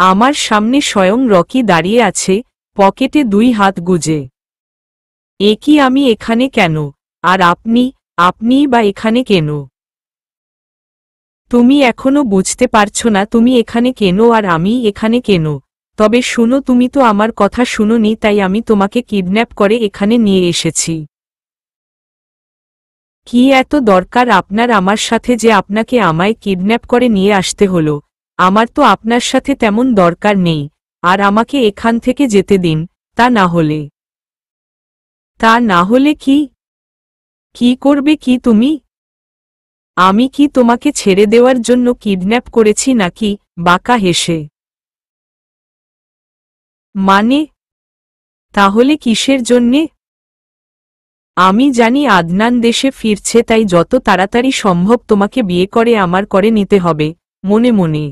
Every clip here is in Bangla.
আমার সামনে স্বয়ং রকি দাঁড়িয়ে আছে, পকেটে 2 হাত গুজে। এ কি, আমি এখানে কেন? আর আপনিই বা এখানে কেন? তুমি এখনো বুঝতে পারছো না তুমি এখানে কেন আর আমি এখানে কেন? তবে শুনো, তুমি তো আমার কথা শুনোনি, তাই আমি তোমাকে কিডন্যাপ করে এখানে নিয়ে এসেছি। কি এত দরকার আপনার আমার সাথে যে আপনাকে আমায় কিডন্যাপ করে নিয়ে আসতে হলো? আমার তো আপনার সাথে তেমন দরকার নেই, আর আমাকে এখান থেকে যেতে দিন। তা না হলে কি? কি করবে কি তুমি? আমি কি তোমাকে ছেড়ে দেওয়ার জন্য কিডন্যাপ করেছি নাকি? বাঁকা হেসে। মানে? তাহলে কিসের জন্যে? আমি জানি আদনান দেশে ফিরছে, তাই যত তাড়াতাড়ি সম্ভব তোমাকে বিয়ে করে আমার করে নিতে হবে। মনে মনে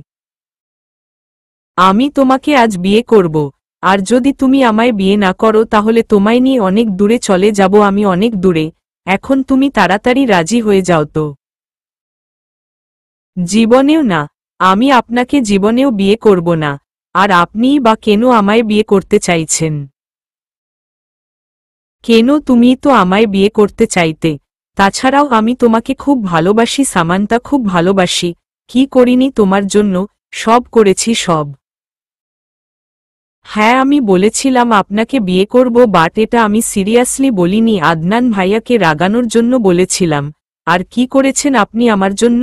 আমি তোমাকে আজ বিয়ে করব, আর যদি তুমি আমায় বিয়ে না করো তাহলে তোমায় নিয়ে অনেক দূরে চলে যাব, আমি অনেক দূরে। এখন তুমি তাড়াতাড়ি রাজি হয়ে যাও তো। জীবনেও না। আমি আপনাকে জীবনেও বিয়ে করব না। আর আপনিই বা কেন আমায় বিয়ে করতে চাইছেন? কেন? তুমিই তো আমায় বিয়ে করতে চাইতে। তাছাড়াও আমি তোমাকে খুব ভালোবাসি সামান্তা, খুব ভালোবাসি। কি করিনি তোমার জন্য? সব করেছি, সব। হ্যাঁ, আমি বলেছিলাম আপনাকে বিয়ে করব, বাট এটা আমি সিরিয়াসলি বলিনি, আদনান ভাইয়াকে রাগানোর জন্য বলেছিলাম। আর কি করেছেন আপনি আমার জন্য?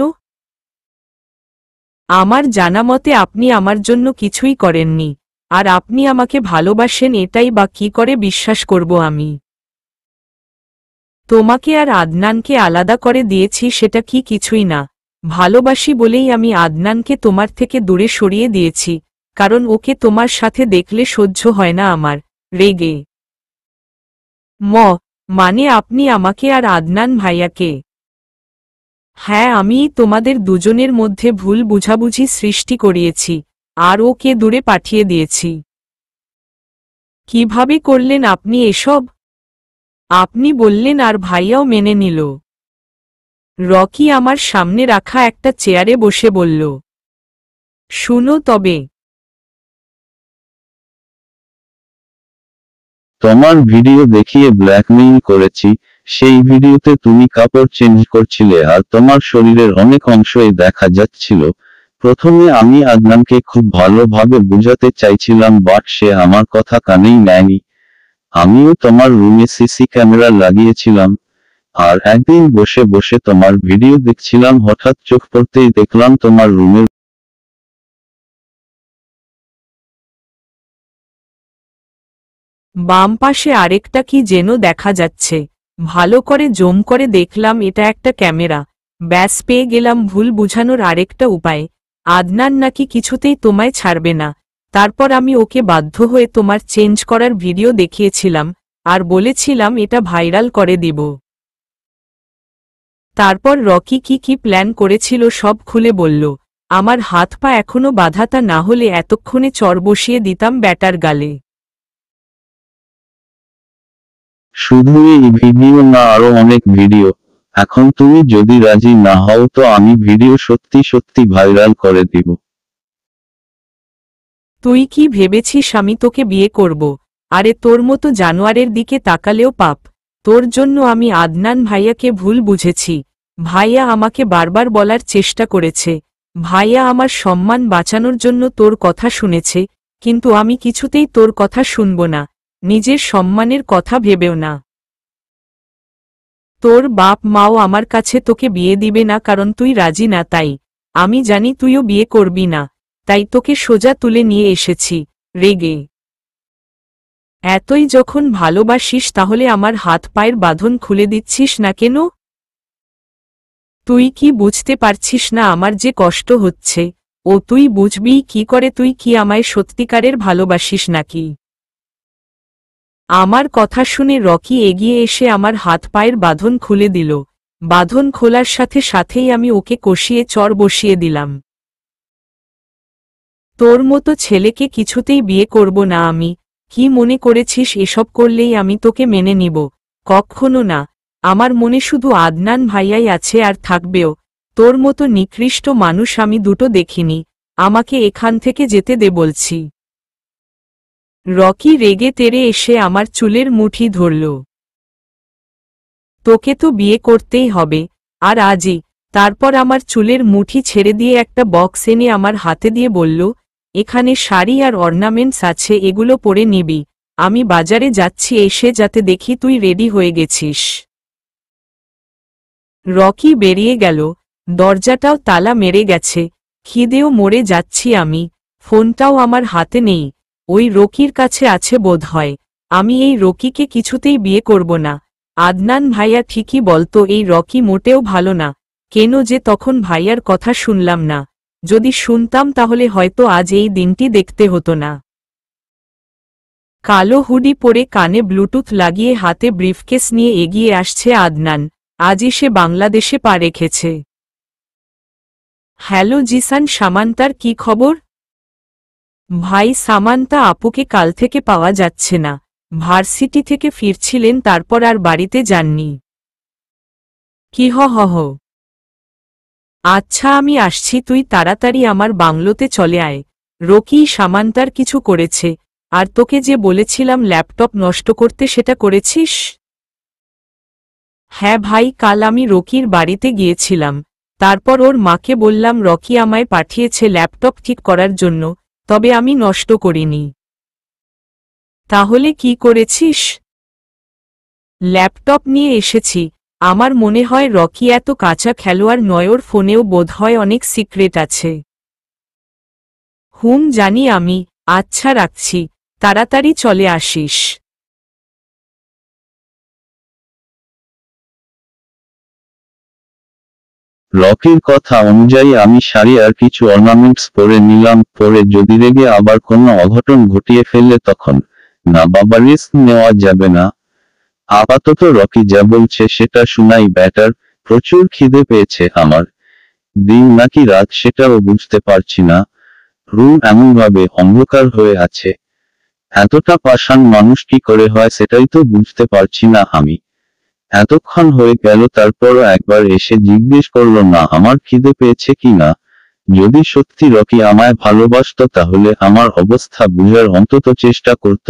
আমার জানা মতে আপনি আমার জন্য কিছুই করেননি। আর আপনি আমাকে ভালোবাসেন এটাই বা কি করে বিশ্বাস করব আমি? তোমাকে আর আদনানকে আলাদা করে দিয়েছি, সেটা কি কিছুই না? ভালোবাসি বলেই আমি আদনানকে তোমার থেকে দূরে সরিয়ে দিয়েছি, কারণ ওকে তোমার সাথে দেখলে সহ্য হয় না আমার। রেগে মানে আপনি আমাকে আর আদনান ভাইয়াকে? হ্যাঁ, আমিই তোমাদের দুজনের মধ্যে ভুল বুঝাবুঝি সৃষ্টি করিয়েছি, আর ওকে দূরে পাঠিয়ে দিয়েছি। কিভাবে করলেন আপনি এসব? আপনি বললেন আর ভাইয়াও মেনে নিল। রকি আমার সামনে রাখা একটা চেয়ারে বসে বলল, শুনো তবে। তোমার ভিডিও দেখিয়ে ব্ল্যাকমেইল করেছি। সেই ভিডিওতে তুমি কাপড় চেঞ্জ করছিলে আর তোমার শরীরের অনেক অংশই দেখা যাচ্ছিল। প্রথমে আমি আদনানকে খুব ভালোভাবে বুঝাতে চাইছিলাম, বাট সে আমার কথা কানেই নেয়নি। আমিও তোমার রুমে সিসি ক্যামেরা লাগিয়েছিলাম, আর একদিন বসে বসে তোমার ভিডিও দেখছিলাম, হঠাৎ চোখ পড়তেই দেখলাম তোমার রুমের বাম পাশে আরেকটা কি যেন দেখা যাচ্ছে। ভালো করে জুম করে দেখলাম, এটা একটা ক্যামেরা। ব্যাস, পেয়ে গেলাম ভুল বুঝানোর আরেকটা উপায়। আদনান নাকি কিছুতেই তোমায় ছাড়বে না। তারপর আমি ওকে বাধ্য হয়ে তোমার চেঞ্জ করার ভিডিও দেখিয়েছিলাম, আর বলেছিলাম এটা ভাইরাল করে দিব। তারপর রকি কি কি প্ল্যান করেছিল সব খুলে বলল। আমার হাত পা এখনো বাঁধা, তা না হলে এতক্ষণে চর বসিয়ে দিতাম ব্যাটার গালে। শুধু এই ভিডিও না, আরো অনেক ভিডিও। এখন তুমি যদি রাজি না হও তো আমি ভিডিও সত্যি সত্যি ভাইরাল করে দিব। তুই কি ভেবেছিস আমি তোকে বিয়ে করব? আরে তোর মতো জানোয়ারের দিকে তাকালেও পাপ। তোর জন্য আমি আদনান ভাইয়াকে ভুল বুঝেছি। ভাইয়া আমাকে বারবার বলার চেষ্টা করেছে, ভাইয়া আমার সম্মান বাঁচানোর জন্য তোর কথা শুনেছে, কিন্তু আমি কিছুতেই তোর কথা শুনব না। নিজের সম্মানের কথা ভেবেও না। তোর বাপ মাও আমার কাছে তোকে বিয়ে দিবে না, কারণ তুই রাজি না, তাই। আমি জানি তুইও বিয়ে করবি না, তাই তোকে সোজা তুলে নিয়ে এসেছি। রেগে এতই যখন ভালোবাসিস তাহলে আমার হাত পায়ের বাঁধন খুলে দিচ্ছিস না কেন? তুই কি বুঝতে পারছিস না আমার যে কষ্ট হচ্ছে? ও তুই বুঝবি কি করে? তুই কি আমায় সত্যিকারের ভালোবাসিস নাকি? আমার কথা শুনে রকি এগিয়ে এসে আমার হাত পায়ের বাঁধন খুলে দিল। বাঁধন খোলার সাথে সাথেই আমি ওকে কষিয়ে চর বসিয়ে দিলাম। তোর মতো ছেলেকে কিছুতেই বিয়ে করব না আমি। কি মনে করেছিস এসব করলেই আমি তোকে মেনে নিব? কখনো না। আমার মনে শুধু আদনান ভাইয়াই আছে, আর থাকবেও। তোর মতো নিকৃষ্ট মানুষ আমি দুটো দেখিনি। আমাকে এখান থেকে যেতে দে বলছি। রকি রেগে তেড়ে এসে আমার চুলের মুঠি ধরল। তোকে তো বিয়ে করতেই হবে, আর আজই। তারপর আমার চুলের মুঠি ছেড়ে দিয়ে একটা বক্স এনে আমার হাতে দিয়ে বলল, এখানে শাড়ি আর অর্নামেন্টস আছে, এগুলো পরে নিবি। আমি বাজারে যাচ্ছি, এসে যাতে দেখি তুই রেডি হয়ে গেছিস। রকি বেরিয়ে গেল, দরজাটাও তালা মেরে গেছে। খিদেও মরে যাচ্ছি আমি, ফোনটাও আমার হাতে নেই। ওই রকির কাছে আছে বোধহয়। আমি এই রকিকে কিছুতেই বিয়ে করব না। আদনান ভাইয়া ঠিকই বলতো এই রকি মোটেও ভালো না। কেন যে তখন ভাইয়ার কথা শুনলাম না? যদি শুনতাম তাহলে হয়তো আজ এই দিনটি দেখতে হতো না। কালো হুডি পরে কানে ব্লুটুথ লাগিয়ে হাতে ব্রিফকেস নিয়ে এগিয়ে আসছে আদনান। আজই সে বাংলাদেশে পা রেখেছে। হ্যালো জিসান, সামান্তার কি খবর? ভাই, সামান্তা আপুকে কাল থেকে পাওয়া যাচ্ছে না। ভার্সিটি থেকে ফিরছিলেন, তারপর আর বাড়িতে যাননি। কি হ হ হ। আচ্ছা আমি আসছি, তুই তাড়াতাড়ি আমার বাংলোতে চলে আয়। রকি সামান্তার কিছু করেছে। আর তোকে যে বলেছিলাম ল্যাপটপ নষ্ট করতে, সেটা করেছিস? হ্যাঁ ভাই, কাল আমি রকির বাড়িতে গিয়েছিলাম। তারপর ওর মাকে বললাম রকি আমায় পাঠিয়েছে ল্যাপটপ ঠিক করার জন্য, তবে আমি নষ্ট করিনি। তাহলে কি করেছিস? ল্যাপটপ নিয়ে এসেছি। আমার মনে হয় রকি এত কাঁচা খেলোয়াড় নয়, ওর ফোনেও বোধহয় অনেক সিক্রেট আছে। জানি আমি। আচ্ছা রাখছি, তাড়াতাড়ি চলে আসিস। রকির কথা অনুযায়ী আমি শাড়ি আর কিছু অর্নামেন্টস পরে নিলাম। পরে যদি রেগে আবার কোনো অঘটন ঘটিয়ে ফেললে তখন? না বাবা, রিস্ক নেওয়া যাবে না। আপাতত রকি যা বলছে সেটা শোনাই বেটার। প্রচুর খিদে পেয়েছে আমার। দিন নাকি রাত সেটাও বুঝতে পারছি না। রুম এমনভাবে অন্ধকার হয়ে আছে। এতটা পাষাণ মানুষ কি করে হয় সেটাই তো বুঝতে পারছি না আমি। এতক্ষণ হয়ে গেল, তারপরও একবার এসে জিজ্ঞেস করলো না আমার খিদে পেয়েছে কি না। যদি সত্যি রকি আমায় ভালোবাসতো তাহলে আমার অবস্থা বুঝার অন্তত চেষ্টা করত।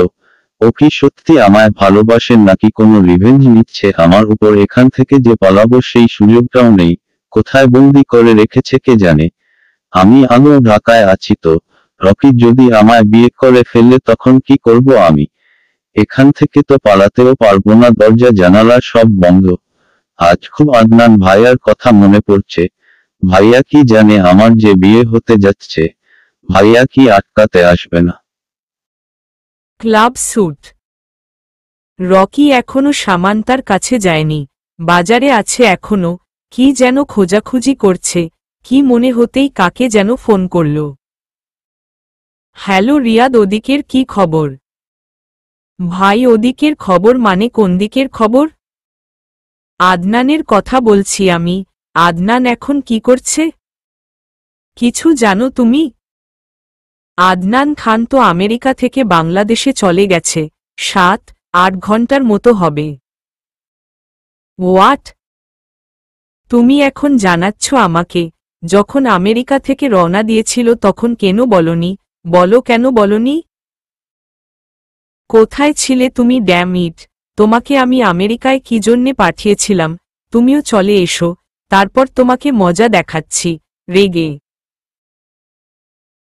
ও কি সত্যি আমায় ভালোবাসে নাকি কোনো রিভেঞ্জ নিচ্ছে আমার উপর? এখান থেকে যে পালাবো সেই সুযোগটাও নেই। কোথায় বন্দি করে রেখেছে কে জানে। আমি আলো ঢাকায় আছি তো। রকি যদি আমায় বিয়ে করে ফেললে তখন কি করব আমি? এখান থেকে তো পালাতেও পারবো না, দরজা জানালা সব বন্ধ। আজ খুব আদনান ভাইয়ার কথা মনে পড়ছে। ভাইয়া কি জানে আমার যে বিয়ে হতে যাচ্ছে? ভাইয়া কি আটকাতে আসবে না? Club sweet. রকি এখনো সামান্তার কাছে যায়নি, বাজারে আছে এখনো। কি যেন খোঁজাখুঁজি করছে। কি মনে হতেই কাকে যেন ফোন করল। হ্যালো রিয়াদ, ওদিকের কি খবর? ভাই, ওদিকের খবর মানে কোন দিকের খবর? আদনানের কথা বলছি আমি। আদনান এখন কি করছে? কিছু জানো তুমি? আদনান খান তো আমেরিকা থেকে বাংলাদেশে চলে গেছে। 7-8 ঘন্টার মতো হবে। হোয়াট? তুমি এখন জানাচ্ছ আমাকে? যখন আমেরিকা থেকে রওনা দিয়েছিল তখন কেন বলনি? বলো, কেন বলনি? কোথায় ছিলে তুমি? Damn it! তোমাকে আমি আমেরিকায় কি জন্যে পাঠিয়েছিলাম? তুমিও চলে এসো, তারপর তোমাকে মজা দেখাচ্ছি। রেগে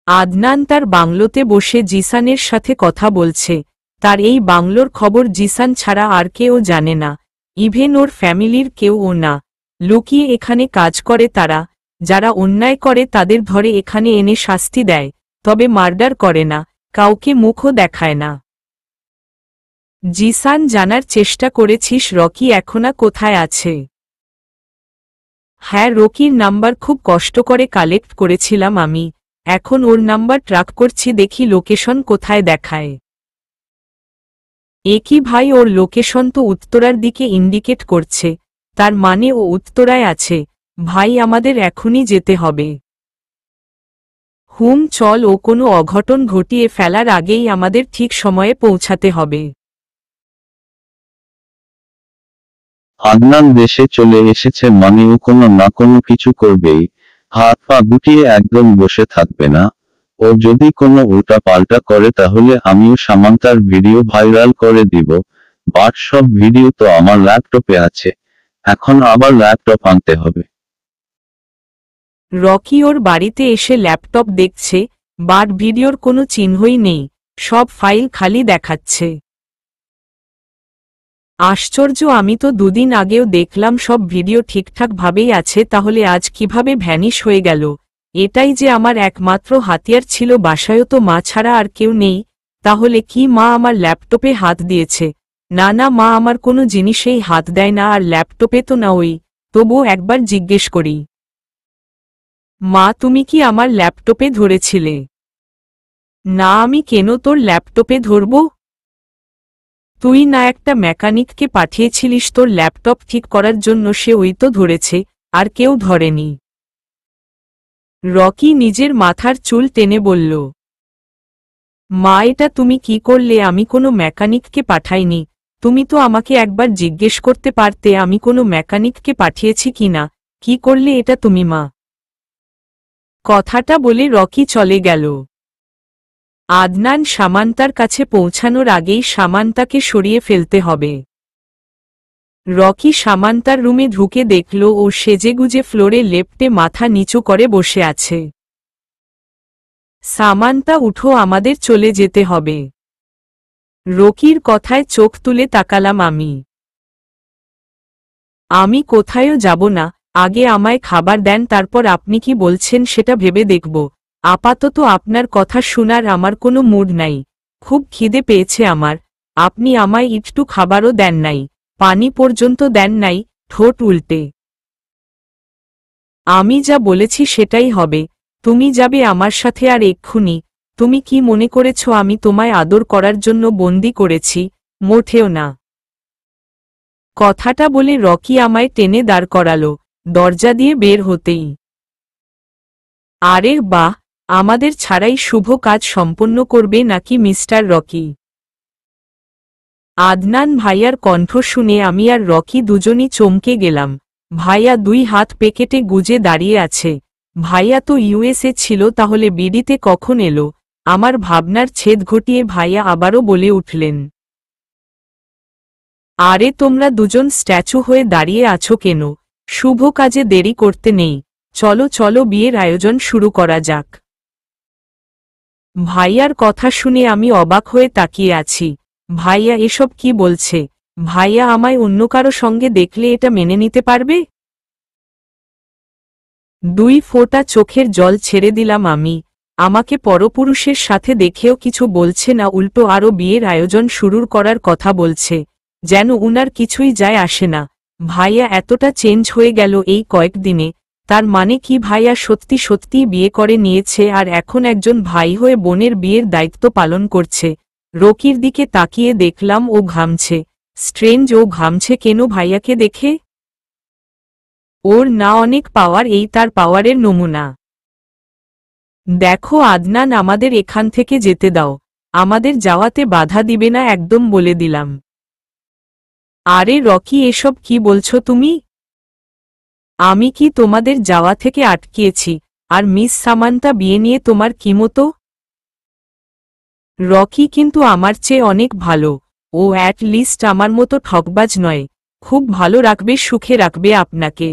আদনান তার বাংলোতে বসে জিসানের সাথে কথা বলছে। তার এই বাংলোর খবর জিসান ছাড়া আর কেউ জানে না, ইভেন ওর ফ্যামিলির কেউও না। লুকিয়ে এখানে কাজ করে তারা। যারা অন্যায় করে তাদের ধরে এখানে এনে শাস্তি দেয়, তবে মার্ডার করে না, কাউকে মুখও দেখায় না। জিসান, জানার চেষ্টা করেছিস রকি এখনা কোথায় আছে? হ্যাঁ, রকির নাম্বার খুব কষ্ট করে কালেক্ট করেছিলাম আমি। এখন ওর নাম্বার ট্র্যাক করছি, দেখি লোকেশন কোথায় দেখায়। একই ভাই, ওর লোকেশন তো উত্তরার দিকে ইন্ডিকেট করছে। তার মানে ও উত্তরায় আছে। ভাই, আমাদের এখনই যেতে হবে। চল, ও কোনো অঘটন ঘটিয়ে ফেলার আগেই আমাদের ঠিক সময়ে পৌঁছাতে হবে। আদনান দেশে চলে এসেছে মানে ও কোনো না কোনো কিছু করবেই। হাত পা গুটিয়ে একদম বসে থাকবে না। ও যদি কোনো উল্টা পাল্টা করে তাহলে আমিও সামান্তার ভিডিও ভাইরাল করে দিব। বাট সব ভিডিও তো আমার ল্যাপটপে আছে, এখন আবার ল্যাপটপ আনতে হবে। রকি ওর বাড়িতে এসে ল্যাপটপ দেখছে, বাট ভিডিওর কোনো চিহ্নই নেই, সব ফাইল খালি দেখাচ্ছে। আশ্চর্য, আমি তো দুদিন আগেও দেখলাম সব ভিডিও ঠিকঠাক ভাবেই আছে, তাহলে আজ কিভাবে ভ্যানিশ হয়ে গেল? এটাই যে আমার একমাত্র হাতিয়ার ছিল, বাসায়ও তো মা ছাড়া আর কেউ নেই। তাহলে কি মা আমার ল্যাপটপে হাত দিয়েছে? না না, মা আমার কোনো জিনিসেই হাত দেয় না, আর ল্যাপটপে তো না। ওই তবুও একবার জিজ্ঞেস করি, মা তুমি কি আমার ল্যাপটপে ধরেছিলে? না, আমি কেন তোর ল্যাপটপে ধরব? তুই না একটা মেকানিককে পাঠিয়েছিলিস তোর ল্যাপটপ ঠিক করার জন্য, সে ওই তো ধরেছে, আর কেউ ধরেনি। রকি নিজের মাথার চুল টেনে বলল, মা এটা তুমি কি করলে? আমি কোনো মেকানিককে পাঠাইনি। তুমি তো আমাকে একবার জিজ্ঞেস করতে পারতে আমি কোনো মেকানিককে পাঠিয়েছি কিনা। কি করলে এটা তুমি মা? কথাটা বলে রকি চলে গেল। আদনান সামান্তার কাছে পৌঁছানোর আগেই সামান্তাকে সরিয়ে ফেলতে হবে। রকি সামান্তার রুমে ঢুকে দেখল ও সেজেগুজে ফ্লোরে লেপ্টে মাথা নিচু করে বসে আছে। সামান্তা উঠো, আমাদের চলে যেতে হবে। রকির কথায় চোখ তুলে তাকালাম আমি। আমি কোথায়ও যাব না, আগে আমায় খাবার দেন, তারপর আপনি কি বলছেন সেটা ভেবে দেখব। আপাতত আপনার কথা শোনার আমার কোনো মুড নাই। খুব খিদে পেয়েছে আমার। আপনি আমায় একটু খাবারও দেন নাই, পানি পর্যন্ত দেন নাই, ঠোঁট উল্টে। আমি যা বলেছি সেটাই হবে। তুমি যাবে আমার সাথে, আর এক্ষুনি। তুমি কি মনে করেছ আমি তোমায় আদর করার জন্য বন্দি করেছি? মোটেও না। কথাটা বলে রকি আমায় টেনে দাঁড় করালো, দরজা দিয়ে বের হতেই। আরে বাহ, আমাদের ছাড়াই শুভ কাজ সম্পন্ন করবে নাকি মিস্টার রকি? আদনান ভাইয়ার কণ্ঠ শুনে আমি আর রকি দুজনই চমকে গেলাম। ভাইয়া দুই হাত পেকেটে গুজে দাঁড়িয়ে আছে। ভাইয়া তো ইউএসএ ছিল, তাহলে বিডিতে কখন এলো? আমার ভাবনার ছেদ ঘটিয়ে ভাইয়া আবারও বলে উঠলেন, আরে তোমরা দুজন স্ট্যাচু হয়ে দাঁড়িয়ে আছো কেন? শুভ কাজে দেরি করতে নেই, চলো চলো বিয়ের আয়োজন শুরু করা যাক। ভাইয়ার কথা শুনে আমি অবাক হয়ে তাকিয়ে আছি। ভাইয়া এসব কি বলছে? ভাইয়া আমায় অন্য কারো সঙ্গে দেখলে এটা মেনে নিতে পারবে? দুই ফোঁটা চোখের জল ছেড়ে দিলাম আমি। আমাকে পরপুরুষের সাথে দেখেও কিছু বলছে না, উল্টো আরও বিয়ের আয়োজন শুরুর করার কথা বলছে, যেন উনার কিছুই যায় আসে না। ভাইয়া এতটা চেঞ্জ হয়ে গেল এই কয়েকদিনে, তার মানে কি ভাইয়া সত্যি সত্যিই বিয়ে করে নিয়েছে আর এখন একজন ভাই হয়ে বোনের বিয়ের দায়িত্ব পালন করছে? রকির দিকে তাকিয়ে দেখলাম ও ঘামছে। স্ট্রেঞ্জ, ও ঘামছে কেন ভাইয়াকে দেখে? ওর না অনেক পাওয়ার, এই তার পাওয়ারের নমুনা। দেখো আদনান, আমাদের এখান থেকে যেতে দাও। আমাদের যাওয়াতে বাধা দিবে না, একদম বলে দিলাম। আরে রকি, এসব কি বলছো তুমি? আমি কি তোমাদের যাওয়া থেকে আটকিয়েছি? আর মিস সামান্তা বিয়ে নিয়ে তোমার কি মতো? রকি কিন্তু আমার চেয়ে অনেক ভালো। ও অ্যাট লিস্ট আমার মতো ঠকবাজ নয়। খুব ভালো রাখবে, সুখে রাখবে আপনাকে।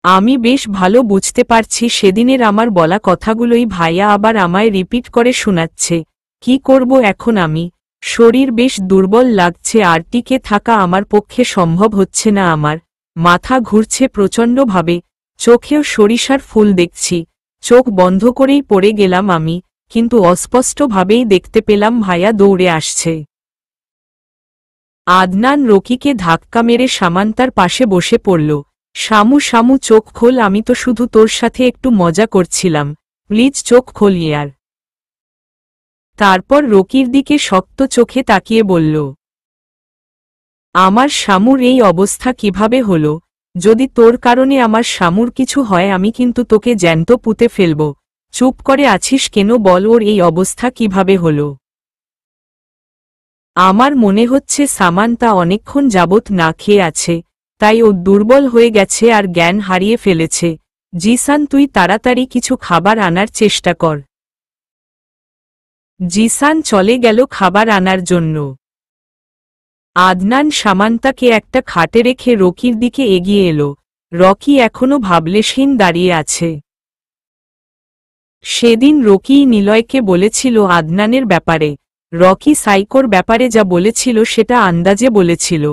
আমি বেশ ভালো বুঝতে পারছি সেদিনের আমার বলা কথাগুলোই ভাইয়া আবার আমায় রিপিট করে শোনাচ্ছে। কি করব এখন আমি? শরীর বেশ দুর্বল লাগছে, আর টিকে থাকা আমার পক্ষে সম্ভব হচ্ছে না। আমার মাথা ঘুরছে প্রচণ্ডভাবে, চোখেও সরিষার ফুল দেখছি। চোখ বন্ধ করেই পড়ে গেলাম আমি, কিন্তু অস্পষ্টভাবেই দেখতে পেলাম ভাইয়া দৌড়ে আসছে। আদনান রকিকে ধাক্কা মেরে সামান্তার পাশে বসে পড়ল। শামু শামু, চোখ খোল, আমি তো শুধু তোর সাথে একটু মজা করছিলাম, প্লিজ চোখ খোল ইয়ার। তারপর রকির দিকে শক্ত চোখে তাকিয়ে বলল, আমার শামুর এই অবস্থা কিভাবে হলো? যদি তোর কারণে আমার শামুর কিছু হয় আমি কিন্তু তোকে জ্যান্ত পুঁতে ফেলব। চুপ করে আছিস কেন বল, ওর এই অবস্থা কিভাবে হলো? আমার মনে হচ্ছে সামান্তা অনেকক্ষণ যাবৎ না খেয়ে আছে। তাই ও দুর্বল হয়ে গেছে আর জ্ঞান হারিয়ে ফেলেছে। জিসান, তুই তাড়াতাড়ি কিছু খাবার আনার চেষ্টা কর। জিসান চলে গেল খাবার আনার জন্য। আদনান সামান্তাকে একটা খাটে রেখে রকির দিকে এগিয়ে এলো। রকি এখনো ভাবলেশহীন দাঁড়িয়ে আছে। সেদিন রকি নিলয়কে বলেছিল আদনানের ব্যাপারে। রকি সাইকোর ব্যাপারে যা বলেছিল সেটা আন্দাজে বলেছিল।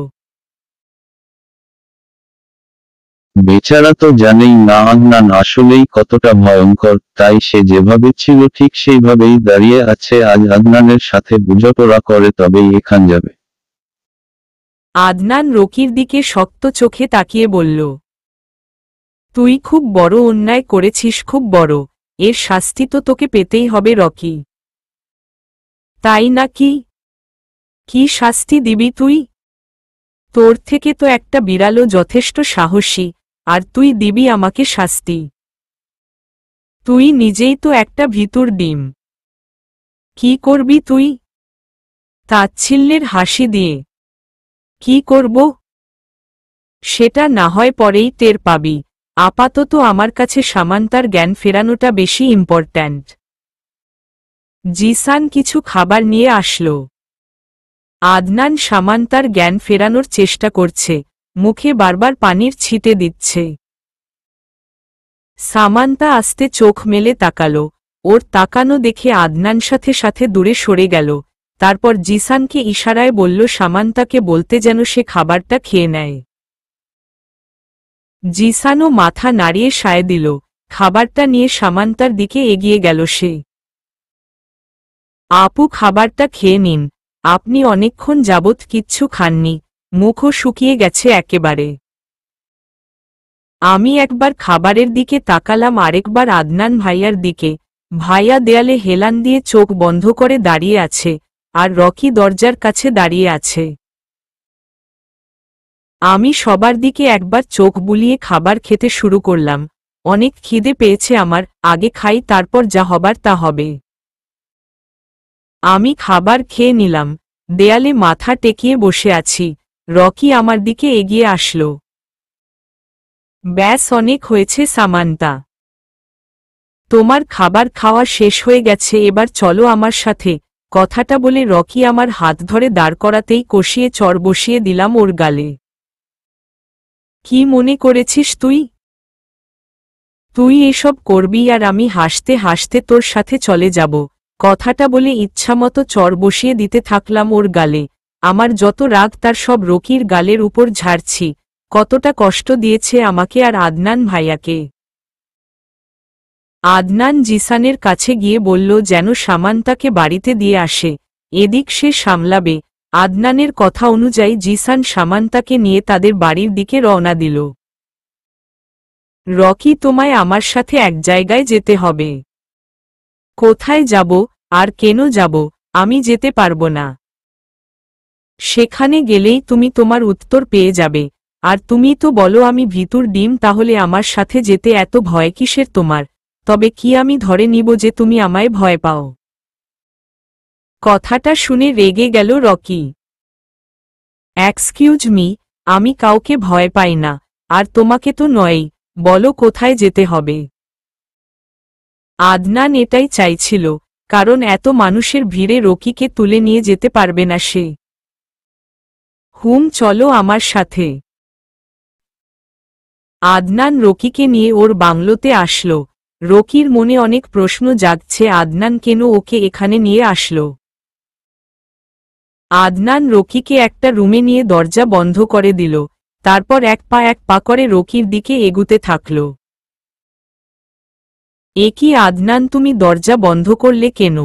বেচারা তো জানেই না আদনান আসলেই কতটা ভয়ঙ্কর, তাই সে যেভাবে ছিল ঠিক সেইভাবেই দাঁড়িয়ে আছে। আজ আদনানের সাথে বোঝাপড়া করে তবেই এখান যাবে। আদনান রকির দিকে শক্ত চোখে তাকিয়ে বলল, তুই খুব বড় অন্যায় করেছিস, খুব বড়। এর শাস্তি তো তোকে পেতেই হবে রকি। তাই নাকি? কি শাস্তি দিবি তুই? তোর থেকে তো একটা বিড়ালও যথেষ্ট সাহসী, আর তুই দিবি আমাকে শাস্তি? তুই নিজেই তো একটা ভিতুর ডিম। কি করবি তুই? তাচ্ছিল্যের হাসি দিয়ে। কি করব? সেটা না হয় পরেই টের পাবি। আপাতত আমার কাছে সামান্তার জ্ঞান ফেরানোটা বেশি ইম্পর্ট্যান্ট। জিসান কিছু খাবার নিয়ে আসলো। আদনান সামান্তার জ্ঞান ফেরানোর চেষ্টা করছে, মুখে বারবার পানির ছিটে দিচ্ছে। সামান্তা আস্তে চোখ মেলে তাকালো। ওর তাকানো দেখে আদনান সাথে সাথে দূরে সরে গেল। তারপর জিসানকে ইশারায় বলল সামান্তাকে বলতে যেন সে খাবারটা খেয়ে নেয়। জিসানও মাথা নাড়িয়ে সায় দিল। খাবারটা নিয়ে সামান্তার দিকে এগিয়ে গেল সে। আপু, খাবারটা খেয়ে নিন। আপনি অনেকক্ষণ যাবৎ কিচ্ছু খাননি, মুখও শুকিয়ে গেছে একেবারে। আমি একবার খাবারের দিকে তাকালাম, আরেকবার আদনান ভাইয়ার দিকে। ভাইয়া দেয়ালে হেলান দিয়ে চোখ বন্ধ করে দাঁড়িয়ে আছে, আর রকি দরজার কাছে দাঁড়িয়ে আছে। আমি সবার দিকে একবার চোখ বুলিয়ে খাবার খেতে শুরু করলাম। অনেক খিদে পেয়েছে আমার, আগে খাই, তারপর যা হবার তা হবে। আমি খাবার খেয়ে নিলাম, দেয়ালে মাথা টেকিয়ে বসে আছি। রকি আমার দিকে এগিয়ে আসলো। ব্যাস, অনেক হয়েছে সামান্তা। তোমার খাবার খাওয়া শেষ হয়ে গেছে, এবার চলো আমার সাথে। কথাটা বলে রকি আমার হাত ধরে দাঁড় করাতেই কষিয়ে চড় বসিয়ে দিলাম ওর গালে। কি মনে করেছিস তুই? তুই এসব করবি আর আমি হাসতে হাসতে তোর সাথে চলে যাব? কথাটা বলে ইচ্ছামতো চড় বসিয়ে দিতে থাকলাম ওর গালে। আমার যত রাগ তার সব রকির গালের উপর ঝাড়ছি। কতটা কষ্ট দিয়েছে আমাকে আর আদনান ভাইয়াকে। আদনান জিসানের কাছে গিয়ে বলল যেন সামান্তাকে বাড়িতে দিয়ে আসে, এদিক সে সামলাবে। আদনানের কথা অনুযায়ী জিসান সামান্তাকে নিয়ে তাদের বাড়ির দিকে রওনা দিল। রকি, তোমায় আমার সাথে এক জায়গায় যেতে হবে। কোথায় যাব আর কেন যাব? আমি যেতে পারবো না। সেখানে গেলেই তুমি তোমার উত্তর পেয়ে যাবে। আর তুমি তো বলো আমি ভিতুর ডিম, তাহলে আমার সাথে যেতে এত ভয় কিসের তোমার? তবে কি আমি ধরে নিব যে তুমি আমায় ভয় পাও? কথাটা শুনে রেগে গেল রকি। এক্সকিউজ মি, আমি কাউকে ভয় পাই না, আর তোমাকে তো নয়ই। বলো কোথায় যেতে হবে? আদনান এটাই চাইছিল, কারণ এত মানুষের ভিড়ে রকিকে তুলে নিয়ে যেতে পারবে না সে। চলো আমার সাথে। আদনান রকিকে নিয়ে ওর বাংলোতে আসলো। রকির মনে অনেক প্রশ্ন জাগছে, আদনান কেন ওকে এখানে নিয়ে আসলো। আদনান রকিকে একটা রুমে নিয়ে দরজা বন্ধ করে দিল। তারপর এক পা করে রকির দিকে এগুতে থাকল। এ কি আদনান, তুমি দরজা বন্ধ করলে কেন?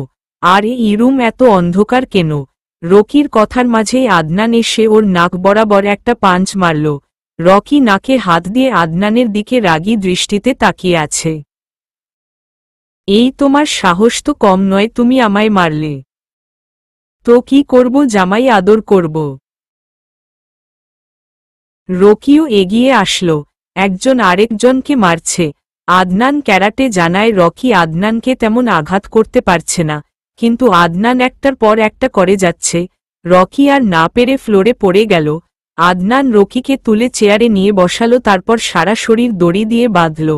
আর এই রুম এত অন্ধকার কেন? রকির কথার মাঝেই আদনান এসে ওর নাক বরাবর একটা পাঞ্চ মারল। রকি নাকে হাত দিয়ে আদনানের দিকে রাগী দৃষ্টিতে তাকিয়ে আছে। এই তোমার সাহস তো কম নয়, তুমি আমায় মারলে। তো কি করব, জামাই আদর করব। রকিও এগিয়ে আসলো। একজন আরেকজনকে মারছে। আদনান ক্যারাটে জানায় রকি আদনানকে তেমন আঘাত করতে পারছে না, কিন্তু আদনান একটার পর একটা করে যাচ্ছে। রকি আর না পেরে ফ্লোরে পড়ে গেল। আদনান রকিকে তুলে চেয়ারে নিয়ে বসালো, তারপর সারা শরীর দড়ি দিয়ে বাঁধল।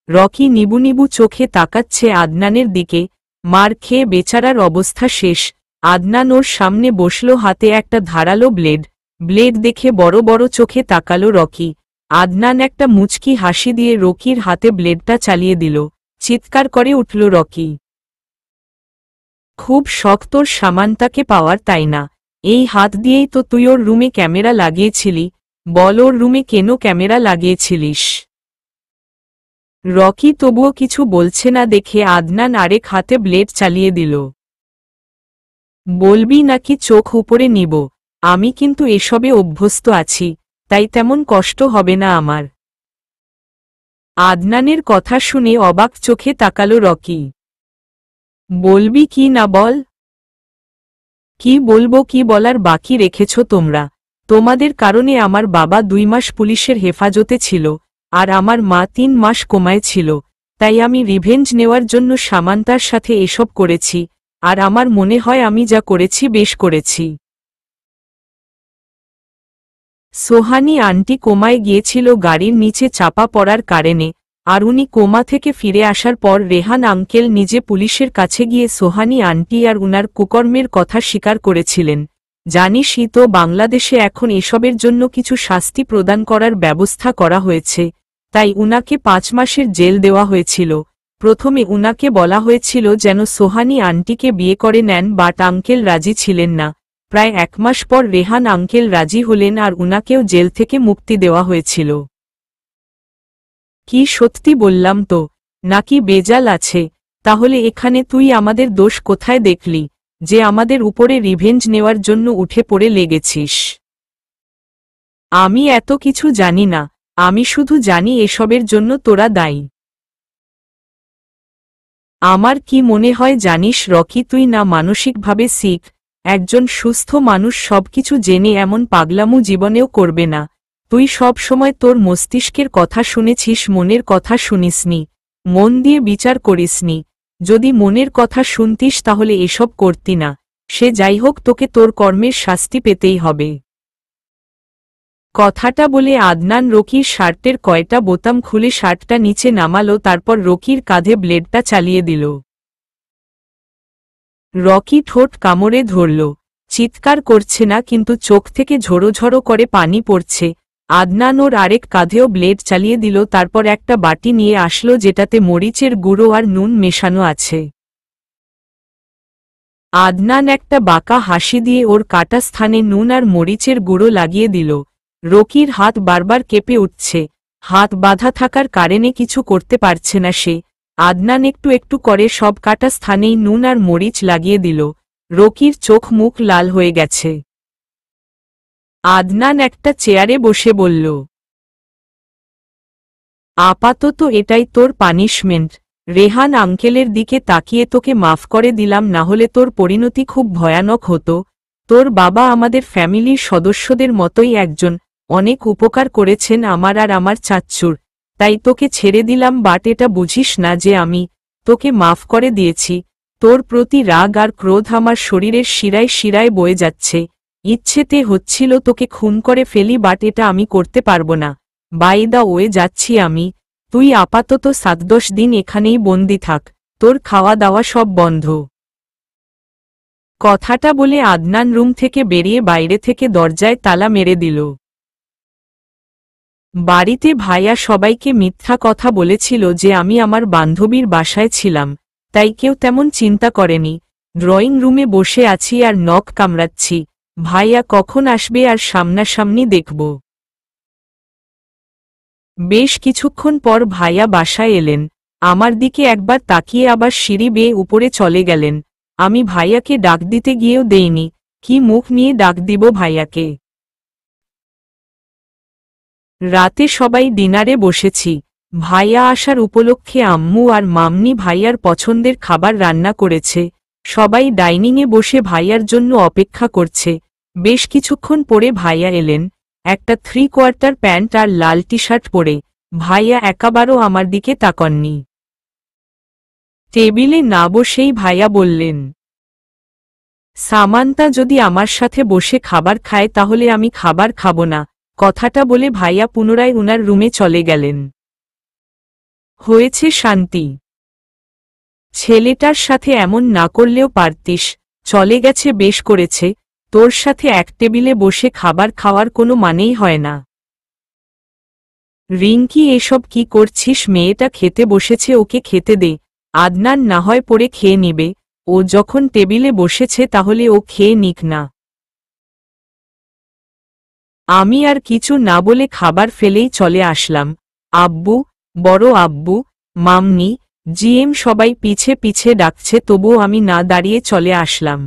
রকি নিবু নিবু চোখে তাকাচ্ছে আদনানের দিকে। মার খেয়ে বেচারার অবস্থা শেষ। আদনান ওর সামনে বসল, হাতে একটা ধারালো ব্লেড দেখে বড় বড় চোখে তাকালো রকি। আদনান একটা মুচকি হাসি দিয়ে রকির হাতে ব্লেডটা চালিয়ে দিল। চিৎকার করে উঠল রকি। খুব শখ তোর সামান্তাকে পাওয়ার, তাই না? এই হাত দিয়েই তো তুই ওর রুমে ক্যামেরা লাগিয়েছিলি। বল, ওর রুমে কেন ক্যামেরা লাগিয়েছিলিস? রকি তবুও কিছু বলছে না দেখে আদনান আরেক হাতে ব্লেড চালিয়ে দিল। বলবি নাকি চোখ উপরে নিব? আমি কিন্তু এসবে অভ্যস্ত আছি, তাই তেমন কষ্ট হবে না আমার। আদনানের কথা শুনে অবাক চোখে তাকালো রকি। বলবি কি না বল? কি বলবো, কি বলার বাকি রেখেছ তোমরা? তোমাদের কারণে আমার বাবা 2 মাস পুলিশের হেফাজতে ছিল, আর আমার মা 3 মাস কোমায় ছিল। তাই আমি রিভেঞ্জ নেওয়ার জন্য সামান্তার সাথে এসব করেছি, আর আমার মনে হয় আমি যা করেছি বেশ করেছি। সোহানি আন্টি কোমায় গিয়েছিল গাড়ির নিচে চাপা পড়ার কারণে, আর উনি কোমা থেকে ফিরে আসার পর রেহান আঙ্কেল নিজে পুলিশের কাছে গিয়ে সোহানি আন্টি আর উনার কুকর্মের কথা স্বীকার করেছিলেন। জানিসই তো বাংলাদেশে এখন এসবের জন্য কিছু শাস্তি প্রদান করার ব্যবস্থা করা হয়েছে, তাই উনাকে 5 মাসের জেল দেওয়া হয়েছিল। প্রথমে উনাকে বলা হয়েছিল যেন সোহানি আন্টিকে বিয়ে করে নেন, বাট আঙ্কেল রাজি ছিলেন না। প্রায় 1 মাস পর রেহান আঙ্কেল রাজি হলেন আর উনাকেও জেল থেকে মুক্তি দেওয়া হয়েছিল। কি সত্যি বললাম তো, নাকি বেজাল আছে? তাহলে এখানে তুই আমাদের দোষ কোথায় দেখলি, যে আমাদের উপরে রিভেঞ্জ নেওয়ার জন্য উঠে পড়ে লেগেছিস? আমি এত কিছু জানি না, আমি শুধু জানি এসবের জন্য তোরা দায়ী। আমার কি মনে হয় জানিস রকি, তুই না মানসিকভাবে সিক। একজন সুস্থ মানুষ সবকিছু জেনে এমন পাগলামু জীবনেও করবে না। তুই সব সময় তোর মস্তিষ্কের কথা শুনেছিস, মনের কথা শুনিসনি, মন দিয়ে বিচার করিসনি। যদি মনের কথা শুনতিস তাহলে এসব করতি না। সে যাই হোক, তোকে তোর কর্মের শাস্তি পেতেই হবে। কথাটা বলে আদনান রকির শার্টের কয়টা বোতাম খুলে শার্টটা নিচে নামালো, তারপর রকির কাঁধে ব্লেডটা চালিয়ে দিল। রকি ঠোঁট কামড়ে ধরল। চিৎকার করছে না, কিন্তু চোখ থেকে ঝোড়ো ঝোড়ো করে পানি পড়ছে। আদনান ওর আরেক কাঁধেও ব্লেড চালিয়ে দিল, তারপর একটা বাটি নিয়ে আসলো যেটাতে মরিচের গুঁড়ো আর নুন মেশানো আছে। আদনান একটা বাঁকা হাসি দিয়ে ওর কাটা স্থানে নুন আর মরিচের গুঁড়ো লাগিয়ে দিল। রকির হাত বারবার কেঁপে উঠছে। হাত বাঁধা থাকার কারণে কিছু করতে পারছে না সে। আদনান একটু একটু করে সব কাটা স্থানেই নুন আর মরিচ লাগিয়ে দিল। রকির চোখ মুখ লাল হয়ে গেছে। আদনান একটা চেয়ারে বসে বলল, আপাতত এটাই তোর পানিশমেন্ট। রেহান আঙ্কেলের দিকে তাকিয়ে তোকে মাফ করে দিলাম, না হলে তোর পরিণতি খুব ভয়ানক হতো। তোর বাবা আমাদের ফ্যামিলির সদস্যদের মতোই একজন, অনেক উপকার করেছেন আমার আর আমার চাচ্চুর। তাই তোকে ছেড়ে দিলাম, বাট এটা বুঝিস না যে আমি তোকে মাফ করে দিয়েছি। তোর প্রতি রাগ আর ক্রোধ আমার শরীরের শিরায় শিরায় বয়ে যাচ্ছে। ইচ্ছেতে হচ্ছিল তোকে খুন করে ফেলি, বাট এটা আমি করতে পারবো না। বাই দা ওয়ে যাচ্ছি আমি। তুই আপাতত 7-10 দিন এখানেই বন্দি থাক, তোর খাওয়া দাওয়া সব বন্ধ। কথাটা বলে আদনান রুম থেকে বেরিয়ে বাইরে থেকে দরজায় তালা মেরে দিল। বাড়িতে ভাইয়া সবাইকে মিথ্যা কথা বলেছিল যে আমি আমার বান্ধবীর বাসায় ছিলাম, তাই কেউ তেমন চিন্তা করেনি। ড্রয়িং রুমে বসে আছি আর নখ কামড়াচ্ছি, ভাইয়া কখন আসবে আর সামনাসামনি দেখব। বেশ কিছুক্ষণ পর ভাইয়া বাসায় এলেন। আমার দিকে একবার তাকিয়ে আবার সিঁড়ি বেয়ে উপরে চলে গেলেন। আমি ভাইয়াকে ডাক দিতে গিয়েও দেইনি। কি মুখ নিয়ে ডাক দিব ভাইয়াকে? রাতে সবাই ডিনারে বসেছি। ভাইয়া আসার উপলক্ষে আম্মু আর মামনি ভাইয়ার পছন্দের খাবার রান্না করেছে। সবাই ডাইনিংয়ে বসে ভাইয়ার জন্য অপেক্ষা করছে। বেশ কিছুক্ষণ পরে ভাইয়া এলেন, একটা 3/4 প্যান্ট আর লাল টি শার্ট পরে। ভাইয়া একেবারও আমার দিকে তাকাননি। টেবিলে না বসেই ভাইয়া বললেন, সামান্তা যদি আমার সাথে বসে খাবার খায় তাহলে আমি খাবার খাবো না, কথাটা বলে ভাইয়া পুনরায় উনার রুমে চলে গেলেন। হয়েছে শান্তি, ছেলেটার সাথে এমন না করলেও পারতিস, চলে গেছে বেশ করেছে, তোর সাথে এক টেবিলে বসে খাবার খাওয়ার কোনো মানেই হয় না। রিঙ্কি এসব কি করছিস? মেয়েটা খেতে বসেছে, ওকে খেতে দে, আদনান না হয় পরে খেয়ে নিবে, ও যখন টেবিলে বসেছে তাহলে ও খেয়ে নিক না। আমি আর কিছু না বলে খাবার ফেলেই চলে আসলাম। আব্বু, বড় আব্বু, মাম্মি, জিএম সবাই পিছে পিছে ডাকছে, তবুও আমি না দাঁড়িয়ে চলে আসলাম।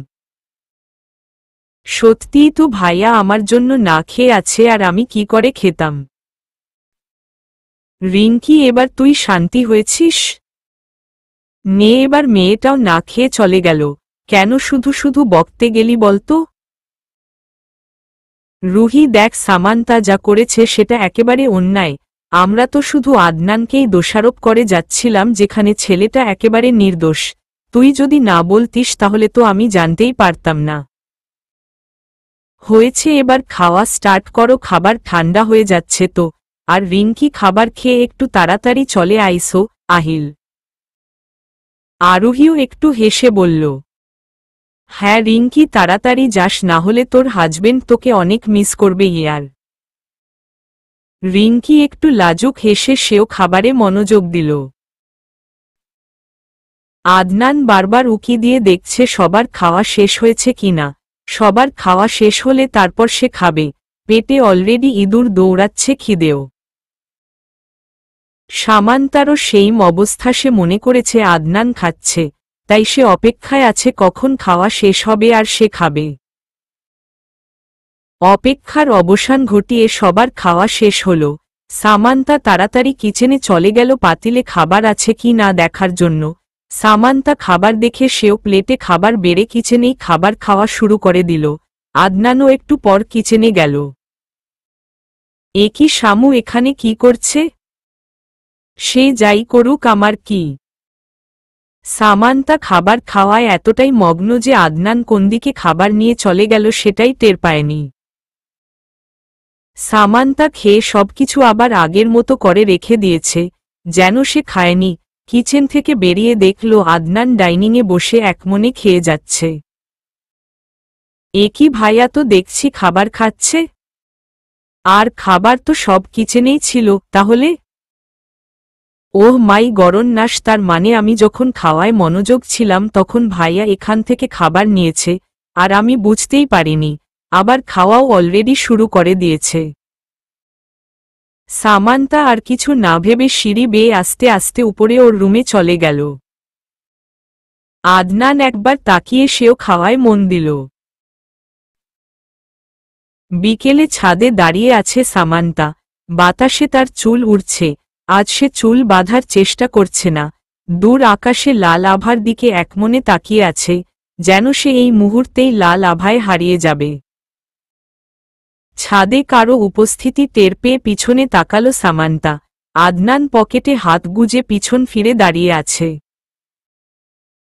সত্যিই তো ভাইয়া আমার জন্য না খেয়ে আছে, আর আমি কি করে খেতাম? রিঙ্কি, এবার তুই শান্তি হয়েছিস? নে, এবার মেয়েটাও না খেয়ে চলে গেল, কেন শুধু শুধু বকতে গেলি বলতো? রুহি দেখ, সামান্তা যা করেছে সেটা একেবারে অন্যায়। আমরা তো শুধু আদনানকেই দোষারোপ করে যাচ্ছিলাম, যেখানে ছেলেটা একেবারে নির্দোষ। তুই যদি না বলতিস তাহলে তো আমি জানতেই পারতাম না। হয়েছে, এবার খাওয়া স্টার্ট করো, খাবার ঠান্ডা হয়ে যাচ্ছে তো। আর রিঙ্কি, খাবার খেয়ে একটু তাড়াতাড়ি চলে আইসো। আহিল আরোহীও একটু হেসে বলল, হ্যাঁ রিঙ্কি, তাড়াতাড়ি যাস, না হলে তোর হাজবেন্ড তোকে অনেক মিস করবে ইয়ার। রিঙ্কি একটু লাজুক হেসে সেও খাবারে মনোযোগ দিল। আদনান বারবার উকি দিয়ে দেখছে সবার খাওয়া শেষ হয়েছে কিনা। সবার খাওয়া শেষ হলে তারপর সে খাবে, পেটে অলরেডি ইঁদুর দৌড়াচ্ছে খিদেও। সামান্তারও সেইম অবস্থা, সে মনে করেছে আদনান খাচ্ছে, তাই সে অপেক্ষায় আছে কখন খাওয়া শেষ হবে আর সে খাবে। অপেক্ষার অবসান ঘটিয়ে সবার খাওয়া শেষ হল। সামান্তা তাড়াতাড়ি কিচেনে চলে গেল পাতিলে খাবার আছে কি না দেখার জন্য। সামান্তা খাবার দেখে সেও প্লেটে খাবার বেড়ে কিচেনেই খাবার খাওয়া শুরু করে দিল। আদনানও একটু পর কিচেনে গেল। এ কি শামু এখানে কি করছে? সে যাই করুক, আমার কি? সামান্তা খাবার খাওয়ায় এতটাই মগ্ন যে আদনান কোন দিকে খাবার নিয়ে চলে গেল সেটাই টের পায়নি। সামান্তা খেয়ে সবকিছু আবার আগের মতো করে রেখে দিয়েছে, যেন সে খায়নি। কিচেন থেকে বেরিয়ে দেখল আদনান ডাইনিংয়ে বসে একমনে খেয়ে যাচ্ছে। এ কি ভাইয়া, তো দেখছি খাবার খাচ্ছে। আর খাবার তো সব কিচেনেই ছিল, তাহলে? ওহ মাই গড়ন্যাস, তার মানে আমি যখন খাওয়ায় মনোযোগ ছিলাম তখন ভাইয়া এখান থেকে খাবার নিয়েছে, আর আমি বুঝতেই পারিনি। আবার খাওয়াও অলরেডি শুরু করে দিয়েছে। সামান্তা আর কিছু না ভেবে সিঁড়ি বেয়ে আস্তে আস্তে উপরে ওর রুমে চলে গেল। আদনান একবার তাকিয়ে সেও খাওয়ায় মন দিল। বিকেলে ছাদে দাঁড়িয়ে আছে সামান্তা, বাতাসে তার চুল উড়ছে। আজ সে চুল বাঁধার চেষ্টা করছে না, দূর আকাশে লাল আভার দিকে একমনে তাকিয়ে আছে, যেন সে এই মুহূর্তেই লাল আভায় হারিয়ে যাবে। ছাদে কারো উপস্থিতি টের পেয়ে পিছনে তাকালো সামান্তা। আদনান পকেটে হাত গুজে পিছন ফিরে দাঁড়িয়ে আছে।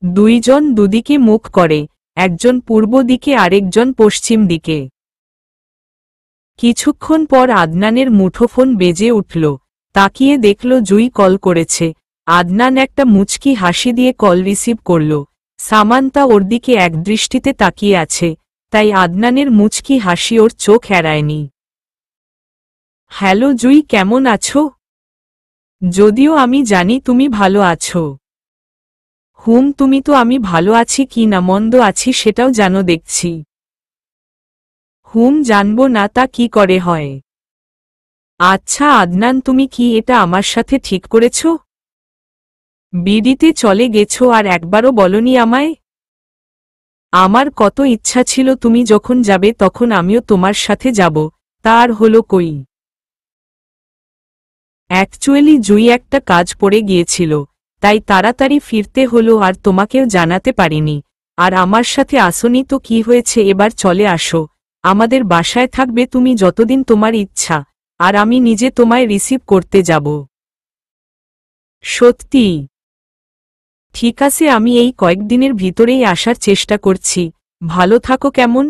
দুইজন দুদিকে মুখ করে, একজন পূর্ব দিকে আরেকজন পশ্চিম দিকে। কিছুক্ষণ পর আদনানের মুঠোফোন বেজে উঠল। তাকিয়ে দেখল জুই কল করেছে। আদনান একটা মুচকি হাসি দিয়ে কল রিসিভ করল। সামান্তা ওর দিকে একদৃষ্টিতে তাকিয়ে আছে, তাই আদনানের মুচকি হাসি ওর চোখ এড়ায়নি। হ্যালো জুই, কেমন আছো? যদিও আমি জানি তুমি ভালো আছো। তুমি তো আমি ভালো আছি কি না মন্দ আছি সেটাও জানো দেখছি। জানবো না তা কি করে হয়? আচ্ছা আদনান, তুমি কি এটা আমার সাথে ঠিক করেছ? বিডিতে চলে গেছো আর একবারও বলনি আমায়? আমার কত ইচ্ছা ছিল তুমি যখন যাবে তখন আমিও তোমার সাথে যাব, তার হলো কই? অ্যাকচুয়ালি জুই একটা কাজ পড়ে গিয়েছিল, তাই তাড়াতাড়ি ফিরতে হলো আর তোমাকেও জানাতে পারিনি। আর আমার সাথে আসনি তো কি হয়েছে, এবার চলে আসো, আমাদের বাসায় থাকবে তুমি যতদিন তোমার ইচ্ছা, আর আমি নিজে তোমায় রিসিভ করতে যাব। সত্যি? ঠিক আছে, আমি এই কয়েকদিনের ভিতরেই আসার চেষ্টা করছি। ভালো থাকো। কেমন?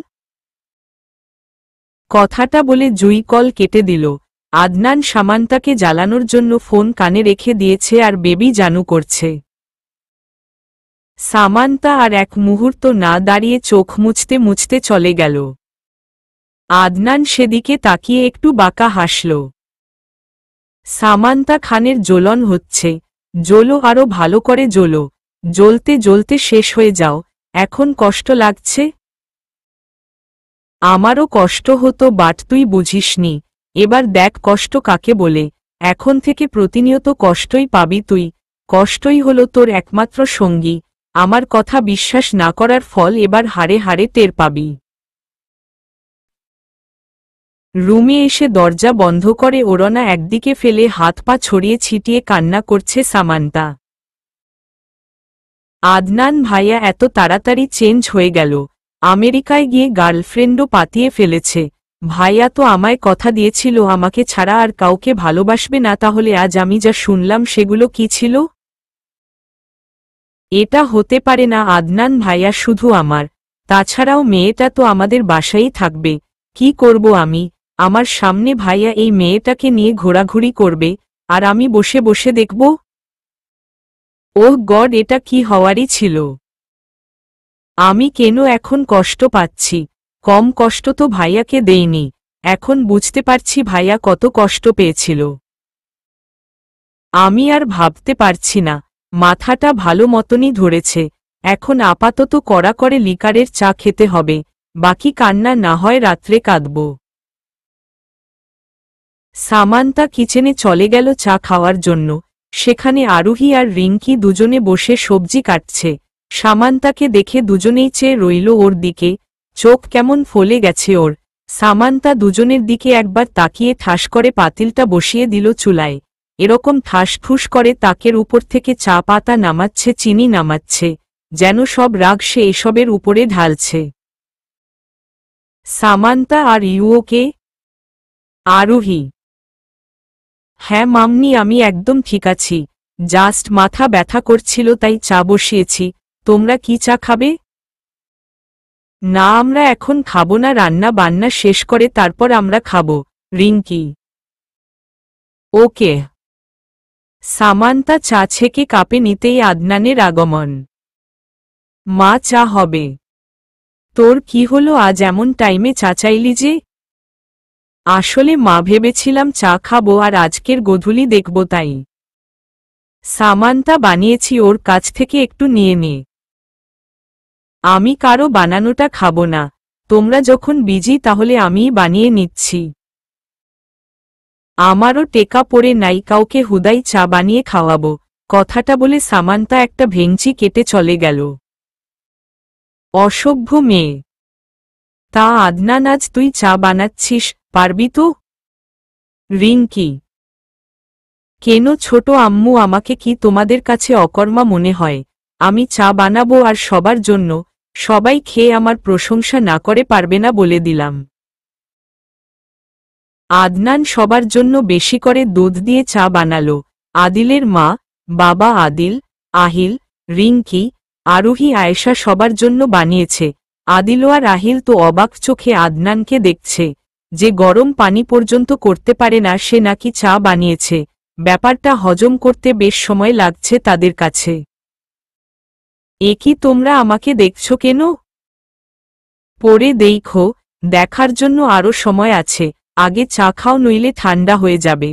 কথাটা বলে জুই কল কেটে দিল। আদনান সামান্তাকে জ্বালানোর জন্য ফোন কানে রেখে দিয়েছে আর বেবি জানু করছে। সামান্তা আর এক মুহূর্ত না দাঁড়িয়ে চোখ মুছতে মুছতে চলে গেল। আদনান সেদিকে তাকিয়ে একটু বাঁকা হাসল। সামান্তা খানের জ্বলন হচ্ছে। জ্বলো, আরো ভালো করে জ্বলো, জ্বলতে জ্বলতে শেষ হয়ে যাও। এখন কষ্ট লাগছে? আমারও কষ্ট হতো, বাট তুই বুঝিসনি। এবার দেখ কষ্ট কাকে বলে। এখন থেকে প্রতিনিয়ত কষ্টই পাবি তুই। কষ্টই হলো তোর একমাত্র সঙ্গী। আমার কথা বিশ্বাস না করার ফল এবার হাড়ে হাড়ে টের পাবি। রুমে এসে দরজা বন্ধ করে ওড়না একদিকে ফেলে হাত পা ছড়িয়ে ছিটিয়ে কান্না করছে সামান্তা। আদনান ভাইয়া এত তাড়াতাড়ি চেঞ্জ হয়ে গেল। আমেরিকায় গিয়ে গার্লফ্রেন্ডও পাতিয়ে ফেলেছে। ভাইয়া তো আমায় কথা দিয়েছিল আমাকে ছাড়া আর কাউকে ভালোবাসবে না, তাহলে আজ আমি যা শুনলাম সেগুলো কি ছিল? এটা হতে পারে না আদনান ভাইয়া, শুধু আমার। তাছাড়াও মেয়েটা তো আমাদের বাসায়ই থাকবে। কি করব আমি? আমার সামনে ভাইয়া এই মেয়েটাকে নিয়ে ঘোরাঘুরি করবে, আর আমি বসে বসে দেখব? ওহ গড, এটা কি হওয়ারই ছিল? আমি কেন এখন কষ্ট পাচ্ছি? কম কষ্ট তো ভাইয়াকে দেইনি। এখন বুঝতে পারছি ভাইয়া কত কষ্ট পেয়েছিল। আমি আর ভাবতে পারছি না। মাথাটা ভালো মতনই ধরেছে। এখন আপাতত কড়া করে লিকারের চা খেতে হবে, বাকি কান্না না হয় রাত্রে কাঁদব। সামান্তা কিচেনে চলে গেল চা খাওয়ার জন্য। সেখানে আরোহী আর রিঙ্কি দুজনে বসে সবজি কাটছে। সামান্তাকে দেখে দুজনেই চেয়ে রইল ওর দিকে। চোখ কেমন ফলে গেছে ওর। সামান্তা দুজনের দিকে একবার তাকিয়ে ঠাস করে পাতিলটা বসিয়ে দিল চুলায়। এরকম ঠাসঠুস করে তাকের উপর থেকে চা পাতা নামাচ্ছে, চিনি নামাচ্ছে, যেন সব রাগ সে এসবের উপরে ঢালছে। Samanta, are you okay? আরোহী: হ্যাঁ মাম্নি, আমি একদম ঠিক আছি। জাস্ট মাথা ব্যথা করছিল তাই চা বসিয়েছি। তোমরা কি চা খাবে? না, আমরা এখন খাবো না, রান্না বান্না শেষ করে তারপর আমরা খাবো। রিঙ্কি: ওকে। সামান্তা চা ছেঁকে কাপে নিতেই আদনানের আগমন। মা, চা হবে। তোর কি হলো, আজ এমন টাইমে চা চাইলি যে? আসলে মা, ভেবেছিলাম চা খাবো আর আজকের গোধূলি দেখব তাই। সামান্তা বানিয়েছি, ওর কাছ থেকে একটু নিয়ে নে। আমি কারো বানানোটা খাবো না। তোমরা যখন বিজি তাহলে আমিই বানিয়ে নিচ্ছি। আমারও টেকা পড়ে নাই কাউকে হুদাই চা বানিয়ে খাওয়াবো। কথাটা বলে সামান্তা একটা ভেঙচি কেটে চলে গেল। অসভ্য মেয়ে। তা আদনান, আজ তুই চা বানাচ্ছিস, পারবি তো? রিঙ্কি: কেন ছোট আম্মু, আমাকে কি তোমাদের কাছে অকর্মা মনে হয়? আমি চা বানাবো আর সবার জন্য। সবাই খেয়ে আমার প্রশংসা না করে পারবে না বলে দিলাম। আদনান সবার জন্য বেশি করে দুধ দিয়ে চা বানালো। আদিলের মা, বাবা আদিল, আহিল, রিঙ্কি, আরোহী, আয়েশা সবার জন্য বানিয়েছে। আদিলও আর আহিল তো অবাক চোখে আদনানকে দেখছে। যে গরম পানি পর্যন্ত করতে পারে না সে নাকি চা বানিয়েছে। ব্যাপারটা হজম করতে বেশ সময় লাগছে তাদের কাছে। এ কি, তোমরা আমাকে দেখছ কেন? পরে দেখো, দেখার জন্য আরো সময় আছে। আগে চা খাও, নইলে ঠান্ডা হয়ে যাবে।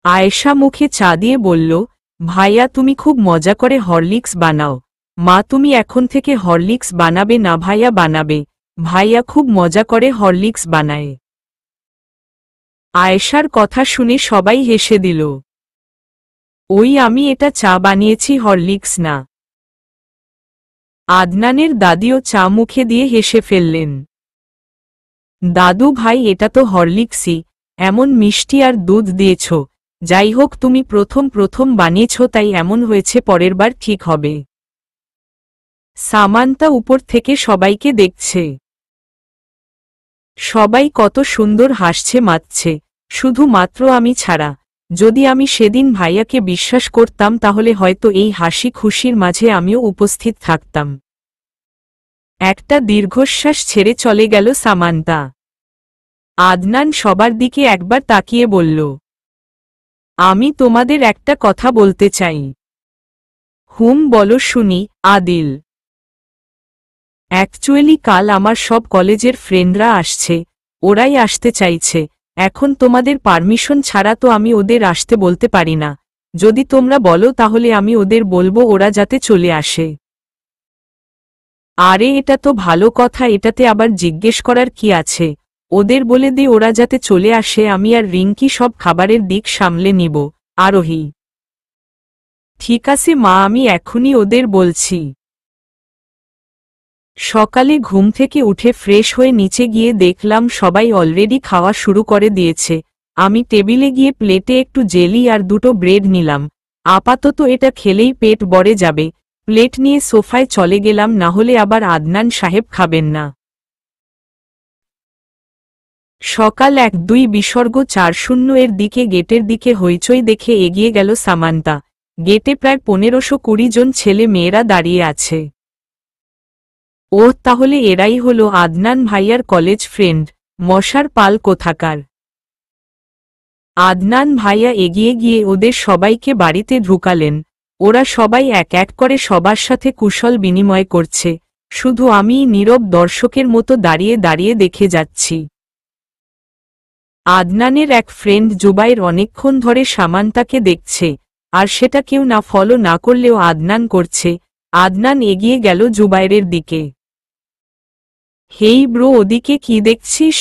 আয়েশা মুখে চা দিয়ে বলল, ভাইয়া তুমি খুব মজা করে হরলিক্স বানাও। মা, তুমি এখন থেকে হরলিক্স বানাবে না, ভাইয়া বানাবে। ভাইয়া খুব মজা করে হরলিক্স বানায়। আয়েশার কথা শুনে সবাই হেসে দিল। ওই, আমি এটা চা বানিয়েছি, হরলিক্স না। আদনানের দাদিও চা মুখে দিয়ে হেসে ফেললেন। দাদু ভাই, এটা তো হরলিক্সই। এমন মিষ্টি আর দুধ দিয়েছ। যাই হোক, তুমি প্রথম প্রথম বানিয়েছ তাই এমন হয়েছে, পরের বার ঠিক হবে। সামান্তা উপর থেকে সবাইকে দেখছে। সবাই কত সুন্দর হাসছে, মাতছে, শুধুমাত্র আমি ছাড়া। যদি আমি সেদিন ভাইয়াকে বিশ্বাস করতাম তাহলে হয়তো এই হাসি খুশির মাঝে আমিও উপস্থিত থাকতাম। একটা দীর্ঘশ্বাস ছেড়ে চলে গেল সামান্তা। আদনান সবার দিকে একবার তাকিয়ে বলল, আমি তোমাদের একটা কথা বলতে চাই। বলো শুনি। আদিল, অ্যাকচুয়ালি কাল আমার সব কলেজের ফ্রেন্ডরা আসছে, ওরাই আসতে চাইছে। এখন তোমাদের পারমিশন ছাড়া তো আমি ওদের আসতে বলতে পারি না। যদি তোমরা বলো তাহলে আমি ওদের বলবো ওরা যাতে চলে আসে। আরে এটা তো ভালো কথা, এটাতে আবার জিজ্ঞেস করার কি আছে? ওদের বলে দে ওরা যাতে চলে আসে, আমি আর রিঙ্কি সব খাবারের দিক সামলে নিব। আরোহী, ঠিক আছে মা, আমি এখনই ওদের বলছি। সকালে ঘুম থেকে উঠে ফ্রেশ হয়ে নিচে গিয়ে দেখলাম সবাই অলরেডি খাওয়া শুরু করে দিয়েছে। আমি টেবিলে গিয়ে প্লেটে একটু জেলি আর দুটো ব্রেড নিলাম। আপাতত এটা খেলেই পেট ভরে যাবে। প্লেট নিয়ে সোফায় চলে গেলাম, না হলে আবার আদনান সাহেব খাবেন না। সকাল 1-2 বিসর্গ 4-0 এর দিকে গেটের দিকে হইচই দেখে এগিয়ে গেল সামান্তা। গেটে প্রায় 1520 জন ছেলে মেয়েরা দাঁড়িয়ে আছে। ওহ, তাহলে এরাই হলো আদনান ভাইয়ার কলেজ ফ্রেন্ড, মশার পাল কোথাকার। আদনান ভাইয়া এগিয়ে গিয়ে ওদের সবাইকে বাড়িতে ঢুকালেন। ওরা সবাই এক এক করে সবার সাথে কুশল বিনিময় করছে, শুধু আমিই নীরব দর্শকের মতো দাঁড়িয়ে দাঁড়িয়ে দেখে যাচ্ছি। আদনানের এক ফ্রেন্ড জুবাইর অনেকক্ষণ ধরে সামান্তাকে দেখছে, আর সেটা কেউ না ফলো না করলেও আদনান করছে। আদনান এগিয়ে গেল জুবাইরের দিকে। হেই ব্রো, ওদিকে কি দেখছিস?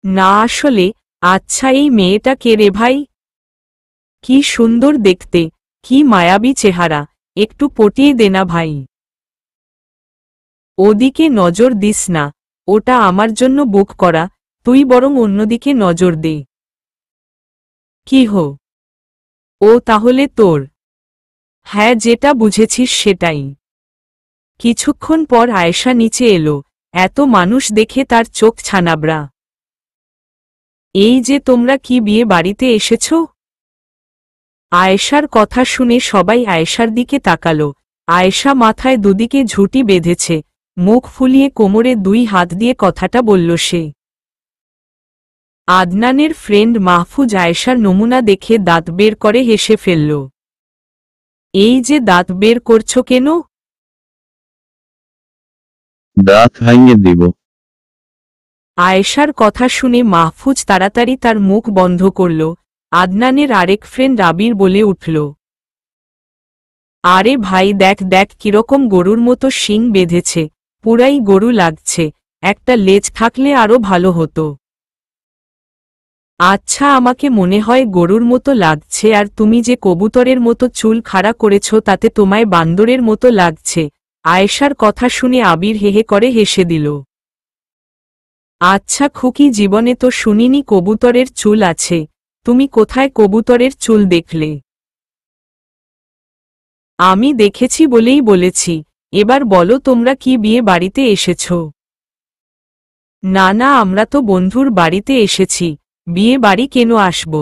না আসলে। আচ্ছা, এই মেয়েটা কে রে ভাই? কি সুন্দর দেখতে, কি মায়াবী চেহারা, একটু পটিয়ে দে না ভাই। ওদিকে নজর দিস না, ওটা আমার জন্য বুক করা, তুই বরং অন্যদিকে নজর দে। কি হো? ও তাহলে তোর? হ্যাঁ, যেটা বুঝেছিস সেটাই। কিছুক্ষণ পর আয়েশা নিচে এলো। এত মানুষ দেখে তার চোখ ছানাবড়া। এই যে তোমরা কি বিয়ে বাড়িতে এসেছ? আয়েশার কথা শুনে সবাই আয়েশার দিকে তাকালো। আয়েশা মাথায় দুদিকে ঝুঁটি বেঁধেছে, মুখ ফুলিয়ে কোমরে 2 হাত দিয়ে কথাটা বলল সে। আদনানের ফ্রেন্ড মাহফুজ আয়েশার নমুনা দেখে দাঁত বের করে হেসে ফেলল। এই যে দাঁত বের করছো কেন? দাঁত ভাঙিয়ে দিব। আয়েশার কথা শুনে মাহফুজ তাড়াতাড়ি তার মুখ বন্ধ করল। আদনানের আরেক ফ্রেন্ড আবির বলে উঠল, আরে ভাই দেখ দেখ কিরকম গরুর মতো শিং বেঁধেছে, পুরাই গরু লাগছে, একটা লেজ থাকলে আরো ভালো হতো। আচ্ছা, আমাকে মনে হয় গরুর মতো লাগছে, আর তুমি যে কবুতরের মতো চুল খাড়া করেছ তাতে তোমায় বান্দরের মতো লাগছে। আয়েশার কথা শুনে আবির হেহে করে হেসে দিল। আচ্ছা খুকি, জীবনে তো শুনিনি কবুতরের চুল আছে, তুমি কোথায় কবুতরের চুল দেখলে? আমি দেখেছি বলেই বলেছি। এবার বলো তোমরা কি বিয়ে বাড়িতে এসেছ? না না, আমরা তো বন্ধুর বাড়িতে এসেছি, বিয়ে বাড়ি কেন আসব?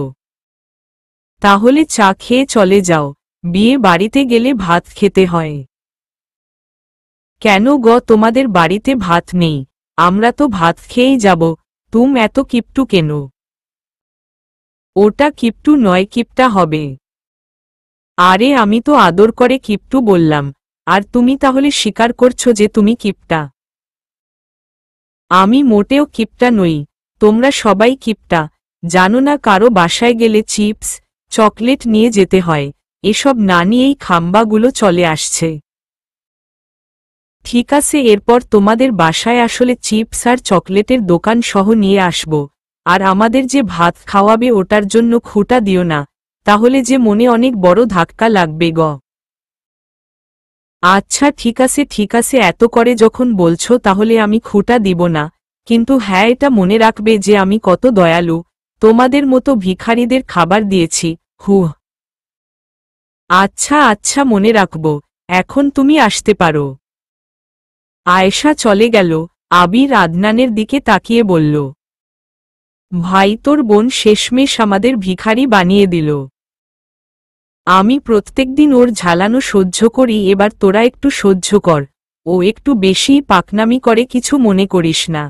তাহলে চা খেয়ে চলে যাও, বিয়ে বাড়িতে গেলে ভাত খেতে হয়। কেন গো, তোমাদের বাড়িতে ভাত নেই? আমরা তো ভাত খেয়েই যাব। তুম এত কিপটু কেন? ওটা কিপটু নয়, কিপটা হবে। আরে আমি তো আদর করে কিপটু বললাম, আর তুমি তাহলে স্বীকার করছো যে তুমি কিপটা? আমি মোটেও কিপটা নই, তোমরা সবাই কিপটা। জানো না কারো বাসায় গেলে চিপস চকলেট নিয়ে যেতে হয়, এসব না নিয়েই খাম্বাগুলো চলে আসছে। ঠিক আছে, এরপর তোমাদের বাসায় আসলে চিপস আর চকলেটের দোকান সহ নিয়ে আসব, আর আমাদের যে ভাত খাওয়াবে ওটার জন্য খুঁটা দিও না, তাহলে যে মনে অনেক বড় ধাক্কা লাগবে গ। আচ্ছা ঠিক আছে, এত করে যখন বলছো তাহলে আমি খুঁটা দিব না, কিন্তু হ্যাঁ এটা মনে রাখবে যে আমি কত দয়ালু, তোমাদের মতো ভিখারিদের খাবার দিয়েছি। হুহ। আচ্ছা মনে রাখব, এখন তুমি আসতে পারো। আয়েশা চলে গেল। আবির আদনানের দিকে তাকিয়ে বলল, ভাই তোর বোন শেষমেশ আমাদের ভিখারি বানিয়ে দিল। আমি প্রত্যেকদিন ওর ঝালানো সহ্য করি, এবার তোরা একটু সহ্য কর। ও একটু বেশি পাকনামি করে, কিছু মনে করিস না।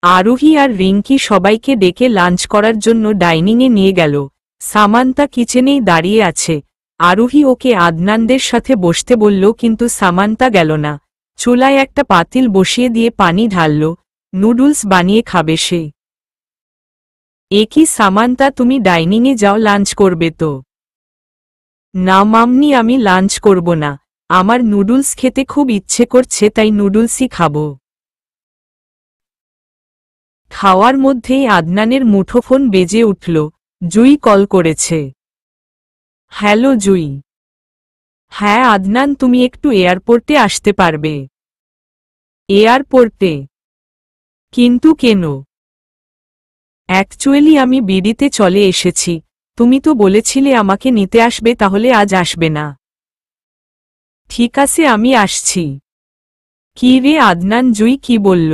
আরোহী আর রিঙ্কি সবাইকে ডেকে লাঞ্চ করার জন্য ডাইনিংয়ে নিয়ে গেল। সামান্তা কিচেনেই দাঁড়িয়ে আছে। আরোহী ওকে আদনানদের সাথে বসতে বলল, কিন্তু সামান্তা গেল না। চুলায় একটা পাতিল বসিয়ে দিয়ে পানি ঢালল। নুডলস বানিয়ে খাবে সে। কি সামান্তা, তুমি ডাইনিংয়ে যাও, লাঞ্চ করবে তো? না মাম্নি, আমি লাঞ্চ করব না। আমার নুডলস খেতে খুব ইচ্ছে করছে, তাই নুডলসই খাবো। খাওয়ার মধ্যেই আদনানের মুঠোফোন বেজে উঠল। জুই কল করেছে। হ্যালো জুই। হ্যাঁ আদনান, তুমি একটু এয়ারপোর্টে আসতে পারবে? এয়ারপোর্টে? কিন্তু কেন? অ্যাকচুয়ালি আমি বিডিতে চলে এসেছি। তুমি তো বলেছিলে আমাকে নিতে আসবে, তাহলে আজ আসবে না? ঠিক আছে, আমি আসছি। কি রে আদনান, জুই কি বলল?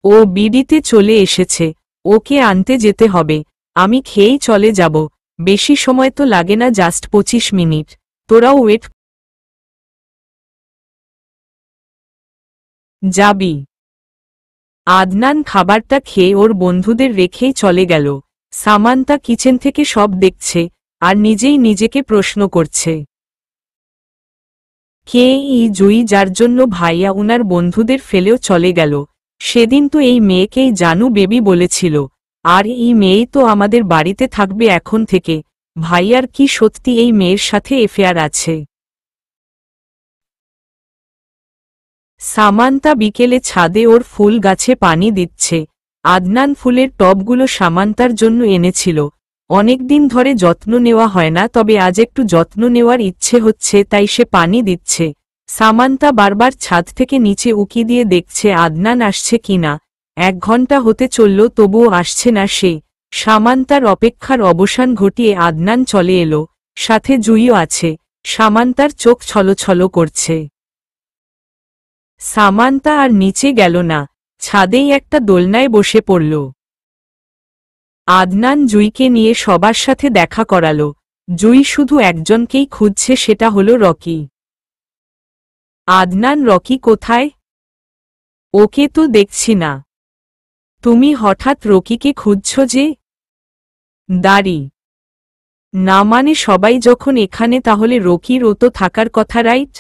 ও বিডিতে চলে এসেছে, ওকে আনতে যেতে হবে। আমি খেয়েই চলে যাব। বেশি সময় তো লাগে না, জাস্ট 25 মিনিট। তোরাও ওয়েট যাবি? আদনান খাবারটা খেয়ে ওর বন্ধুদের রেখেই চলে গেল। সামান্তা কিচেন থেকে সব দেখছে আর নিজেই নিজেকে প্রশ্ন করছে, কে এই জুই, যার জন্য ভাইয়া উনার বন্ধুদের ফেলেও চলে গেল? সেদিন তো এই মেয়েকেই জানু বেবি বলেছিল, আর এই মেয়েই তো আমাদের বাড়িতে থাকবে এখন থেকে। ভাইয়ার কি সত্যি এই মেয়ের সাথে এফেয়ার আছে? সামান্তা বিকেলে ছাদে ওর ফুল গাছে পানি দিচ্ছে। আদনান ফুলের টবগুলো সামান্তার জন্য এনেছিল। অনেকদিন ধরে যত্ন নেওয়া হয় না, তবে আজ একটু যত্ন নেওয়ার ইচ্ছে হচ্ছে, তাই সে পানি দিচ্ছে। সামান্তা বারবার ছাদ থেকে নিচে উকি দিয়ে দেখছে আদনান আসছে কিনা। 1 ঘন্টা হতে চলল, তবুও আসছে না সে। সামান্তার অপেক্ষার অবসান ঘটিয়ে আদনান চলে এলো। সাথে জুইও আছে। সামান্তার চোখ ছলছল করছে। সামান্তা আর নিচে গেল না, ছাদেই একটা দোলনায় বসে পড়ল। আদনান জুইকে নিয়ে সবার সাথে দেখা করালো। জুই শুধু একজনকেই খুঁজছে, সেটা হলো রকি। আদনান, রকি কোথায়? ওকে তো দেখছি না। তুমি হঠাৎ রকিকে খুঁজছ যে? দাঁড়ি না মানে, সবাই যখন এখানে, তাহলে রকিরও তো থাকার কথা, রাইট?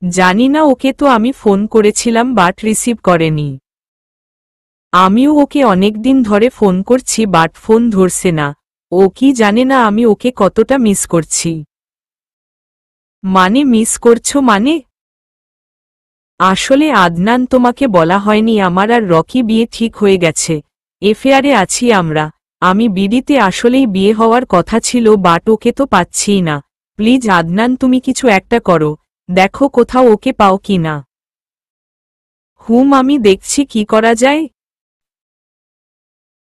জানি না, ওকে তো আমি ফোন করেছিলাম, বাট রিসিভ করেনি। আমিও ওকে অনেকদিন ধরে ফোন করছি, বাট ফোন ধরছে না। ও কি জানে না আমি ওকে কতটা মিস করছি। মানে মিস করছো মানে? আসলে আদনান, তোমাকে বলা হয়নি, আমার আর রকি বিয়ে ঠিক হয়ে গেছে। এফেয়ারে আছি আমরা। আমি বিডিতে আসলেই বিয়ে হওয়ার কথা ছিল, বাট ওকে তো পাচ্ছিই না। প্লিজ আদনান, তুমি কিছু একটা করো, দেখো কোথাও ওকে পাও কি না। আমি দেখছি কি করা যায়।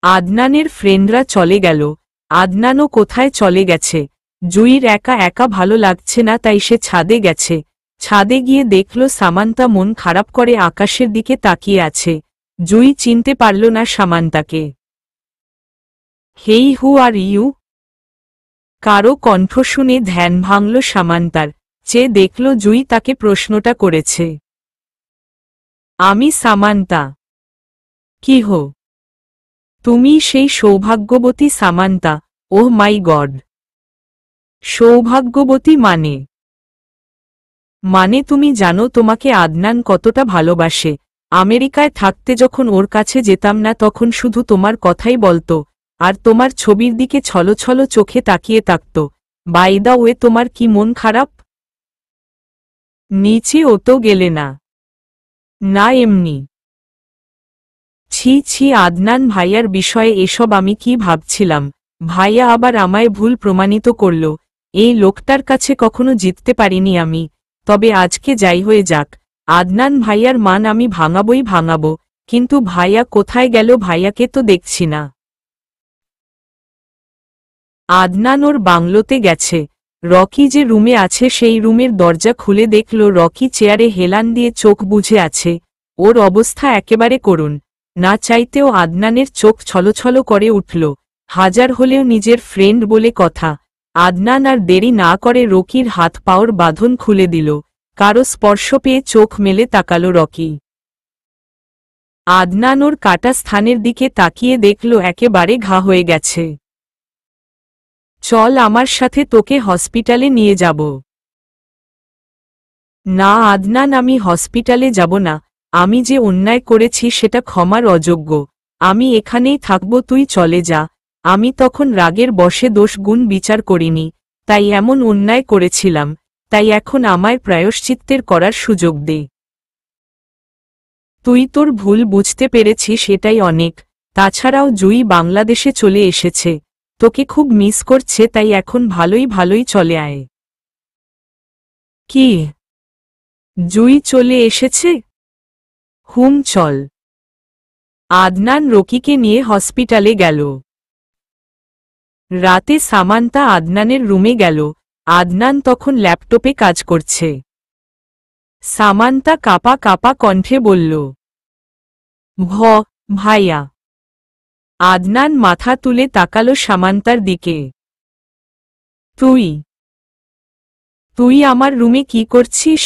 আদনানের ফ্রেন্ডরা চলে গেল। আদনানও কোথায় চলে গেছে। জুইর একা একা ভালো লাগছে না, তাই সে ছাদে গেছে। ছাদে গিয়ে দেখল সামান্তা মন খারাপ করে আকাশের দিকে তাকিয়ে আছে। জুই চিনতে পারল না সামান্তাকে। হেই, হু আর ইউ? কারো কণ্ঠ শুনে ধ্যান ভাঙল সামান্তার। চেয়ে দেখল জুই তাকে প্রশ্নটা করেছে। আমি সামান্তা। কি হো? তুমি সেই সৌভাগ্যবতী সামান্তা? ওহ মাই গড! সৌভাগ্যবতী মানে? মানে তুমি জানো তোমাকে আদনান কতটা ভালোবাসে। আমেরিকায় থাকতে যখন ওর কাছে যেতাম না, তখন শুধু তোমার কথাই বলতো, আর তোমার ছবির দিকে ছলছল চোখে তাকিয়ে থাকত। বাই দ্য ওয়ে, তোমার কি মন খারাপ? নিচে ও তো গেলে না? না, এমনি। ছি ছি আদনান ভাইয়ার বিষয়ে এসব আমি কি ভাবছিলাম। ভাইয়া আবার আমায় ভুল প্রমাণিত করল। এই লোকটার কাছে কখনো জিততে পারিনি আমি। তবে আজকে যাই হয়ে যাক, আদনান ভাইয়ার মান আমি ভাঙাবই ভাঙাবো। কিন্তু ভাইয়া কোথায় গেল? ভাইয়াকে তো দেখছি না। আদনান ওর বাংলোতে গেছে। রকি যে রুমে আছে সেই রুমের দরজা খুলে দেখল রকি চেয়ারে হেলান দিয়ে চোখ বুজে আছে। ওর অবস্থা একেবারে করুণ। না চাইতেও আদনানের চোখ ছলছল করে উঠল। হাজার হলেও নিজের ফ্রেন্ড বলে কথা। আদনান আর দেরি না করে রকির হাত পাওয়ার বাঁধন খুলে দিল। কারো স্পর্শ পেয়ে চোখ মেলে তাকালো রকি। আদনান ওর কাটা স্থানের দিকে তাকিয়ে দেখল একেবারে ঘা হয়ে গেছে। চল আমার সাথে, তোকে হসপিটালে নিয়ে যাব। না আদনান, আমি হসপিটালে যাব না। আমি যে অন্যায় করেছি সেটা ক্ষমার অযোগ্য। আমি এখানেই থাকব, তুই চলে যা। আমি তখন রাগের বশে দোষ গুণ বিচার করিনি, তাই এমন অন্যায় করেছিলাম। তাই এখন আমায় প্রায়শ্চিত্তের করার সুযোগ দে। তুই তোর ভুল বুঝতে পেরেছিস, এটাই অনেক। তাছাড়াও জুই বাংলাদেশে চলে এসেছে, তোকে খুব মিস করছে, তাই এখন ভালোই ভালোই চলে আয়। কি? জুই চলে এসেছে? চল। আদনান রকিকে নিয়ে হসপিটালে গেল। রাতে সামান্তা আদনানের রুমে গেল। আদনান তখন ল্যাপটপে কাজ করছে। সামান্তা কাঁপা কাঁপা কণ্ঠে বলল, ভাইয়া। আদনান মাথা তুলে তাকালো সামান্তার দিকে। তুই আমার রুমে কি করছিস?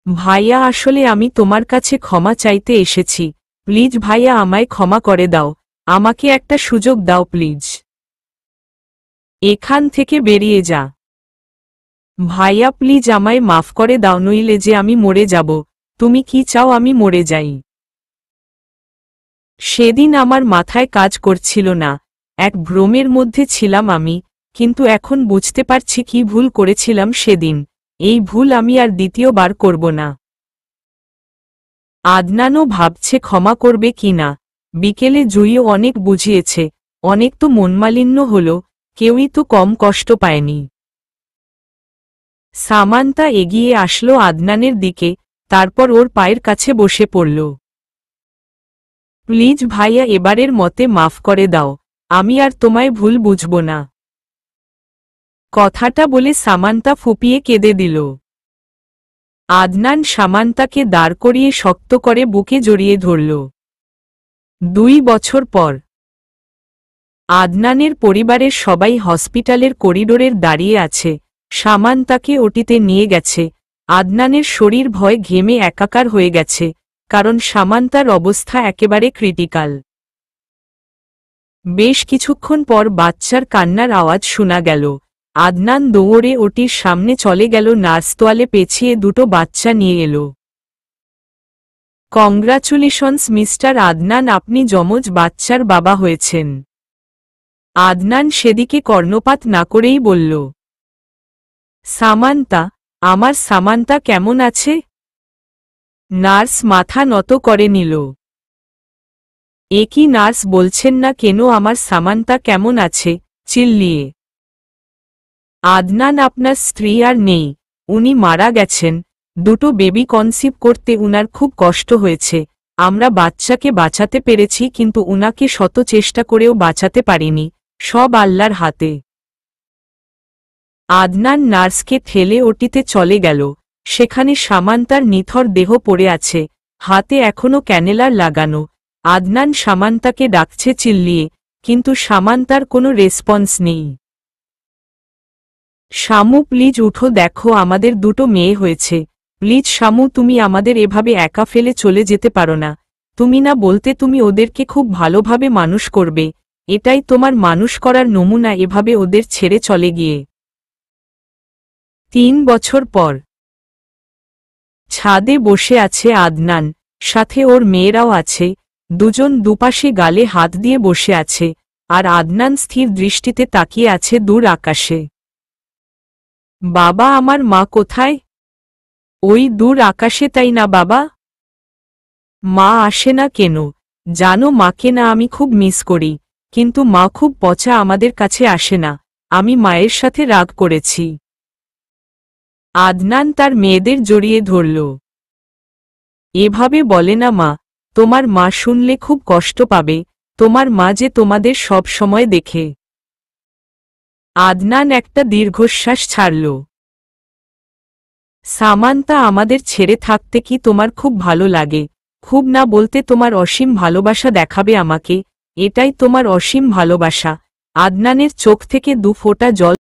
ভাইয়া, আসলে আমি তোমার কাছে ক্ষমা চাইতে এসেছি। প্লিজ ভাইয়া, আমায় ক্ষমা করে দাও। আমাকে একটা সুযোগ দাও প্লিজ। এখান থেকে বেরিয়ে যা। ভাইয়া প্লিজ আমায় মাফ করে দাও, নইলে যে আমি মরে যাব। তুমি কি চাও আমি মরে যাই? সেদিন আমার মাথায় কাজ করছিল না, এক ভ্রমের মধ্যে ছিলাম আমি, কিন্তু এখন বুঝতে পারছি কি ভুল করেছিলাম সেদিন। এই ভুল আমি আর দ্বিতীয়বার করব না। আদনানও ভাবছে ক্ষমা করবে কি না। বিকেলে জুইও অনেক বুঝিয়েছে, অনেক তো মনমালিন্য হল, কেউই তো কম কষ্ট পায়নি। সামান্তা এগিয়ে আসলো আদনানের দিকে, তারপর ওর পায়ের কাছে বসে পড়ল। প্লিজ ভাইয়া, এবারের মতে মাফ করে দাও। আমি আর তোমায় ভুল বুঝব না। কথাটা বলে সামান্তা ফুপিয়ে কেঁদে দিল। আদনান সামান্তাকে দাঁড় করিয়ে শক্ত করে বুকে জড়িয়ে ধরল। 2 বছর পর আদনানের পরিবারের সবাই হসপিটালের করিডোরের দাঁড়িয়ে আছে। সামান্তাকে ওটিতে নিয়ে গেছে। আদনানের শরীর ভয়ে ঘেমে একাকার হয়ে গেছে, কারণ সামান্তার অবস্থা একেবারে ক্রিটিক্যাল। বেশ কিছুক্ষণ পর বাচ্চার কান্নার আওয়াজ শোনা গেল। আদনান দৌড়ে ওটির সামনে চলে গেল, নার্স তোয়ালে পেঁচিয়ে দুটো বাচ্চা নিয়ে এলো। কংগ্রাচুলেশনস মিস্টার আদনান, আপনি যমজ বাচ্চার বাবা হয়েছেন। আদনান সেদিকে কর্ণপাত না করেই বলল। সামান্তা, আমার সামান্তা কেমন আছে? নার্স মাথা নত করে নিল। এ কি নার্স, বলছেন না কেন আমার সামান্তা কেমন আছে? চিল্লিয়ে। আদনান, আপনার স্ত্রী আর নেই, উনি মারা গেছেন। দুটো বেবি কনসিভ করতে উনার খুব কষ্ট হয়েছে। আমরা বাচ্চাকে বাঁচাতে পেরেছি, কিন্তু উনাকে শত চেষ্টা করেও বাঁচাতে পারিনি। সব আল্লাহর হাতে। আদনান নার্সকে ঠেলে ওটিতে চলে গেল। সেখানে সামান্তার নিথর দেহ পড়ে আছে, হাতে এখনো ক্যানেলার লাগানো। আদনান সামান্তাকে ডাকছে চিল্লিয়ে, কিন্তু সামান্তার কোনো রেসপন্স নেই। শামু প্লিজ উঠো, দেখো আমাদের দুটো মেয়ে হয়েছে। প্লিজ শামু, তুমি আমাদের এভাবে একা ফেলে চলে যেতে পারো না। তুমি না বলতে তুমি ওদেরকে খুব ভালোভাবে মানুষ করবে, এটাই তোমার মানুষ করার নমুনা, এভাবে ওদের ছেড়ে চলে গিয়ে। 3 বছর পর ছাদে বসে আছে আদনান, সাথে ওর মেয়েরাও আছে। দুজন দুপাশে গালে হাত দিয়ে বসে আছে, আর আদনান স্থির দৃষ্টিতে তাকিয়ে আছে দূর আকাশে। বাবা, আমার মা কোথায়? ওই দূর আকাশে, তাই না বাবা? মা আসে না কেন? জানো, মাকে না আমি খুব মিস করি, কিন্তু মা খুব পচা, আমাদের কাছে আসে না। আমি মায়ের সাথে রাগ করেছি। আদনান তার মেয়েদের জড়িয়ে ধরল। এভাবে বলে না মা, তোমার মা শুনলে খুব কষ্ট পাবে। তোমার মা যে তোমাদের সব সময় দেখে। আদনান একটা দীর্ঘশ্বাস ছাড়ল। সামান্তা, আমাদের ছেড়ে থাকতে কি তোমার খুব ভালো লাগে? খুব না বলতে তোমার অসীম ভালোবাসা দেখাবে আমাকে, এটাই তোমার অসীম ভালোবাসা। আদনানের চোখ থেকে 2 ফোঁটা জল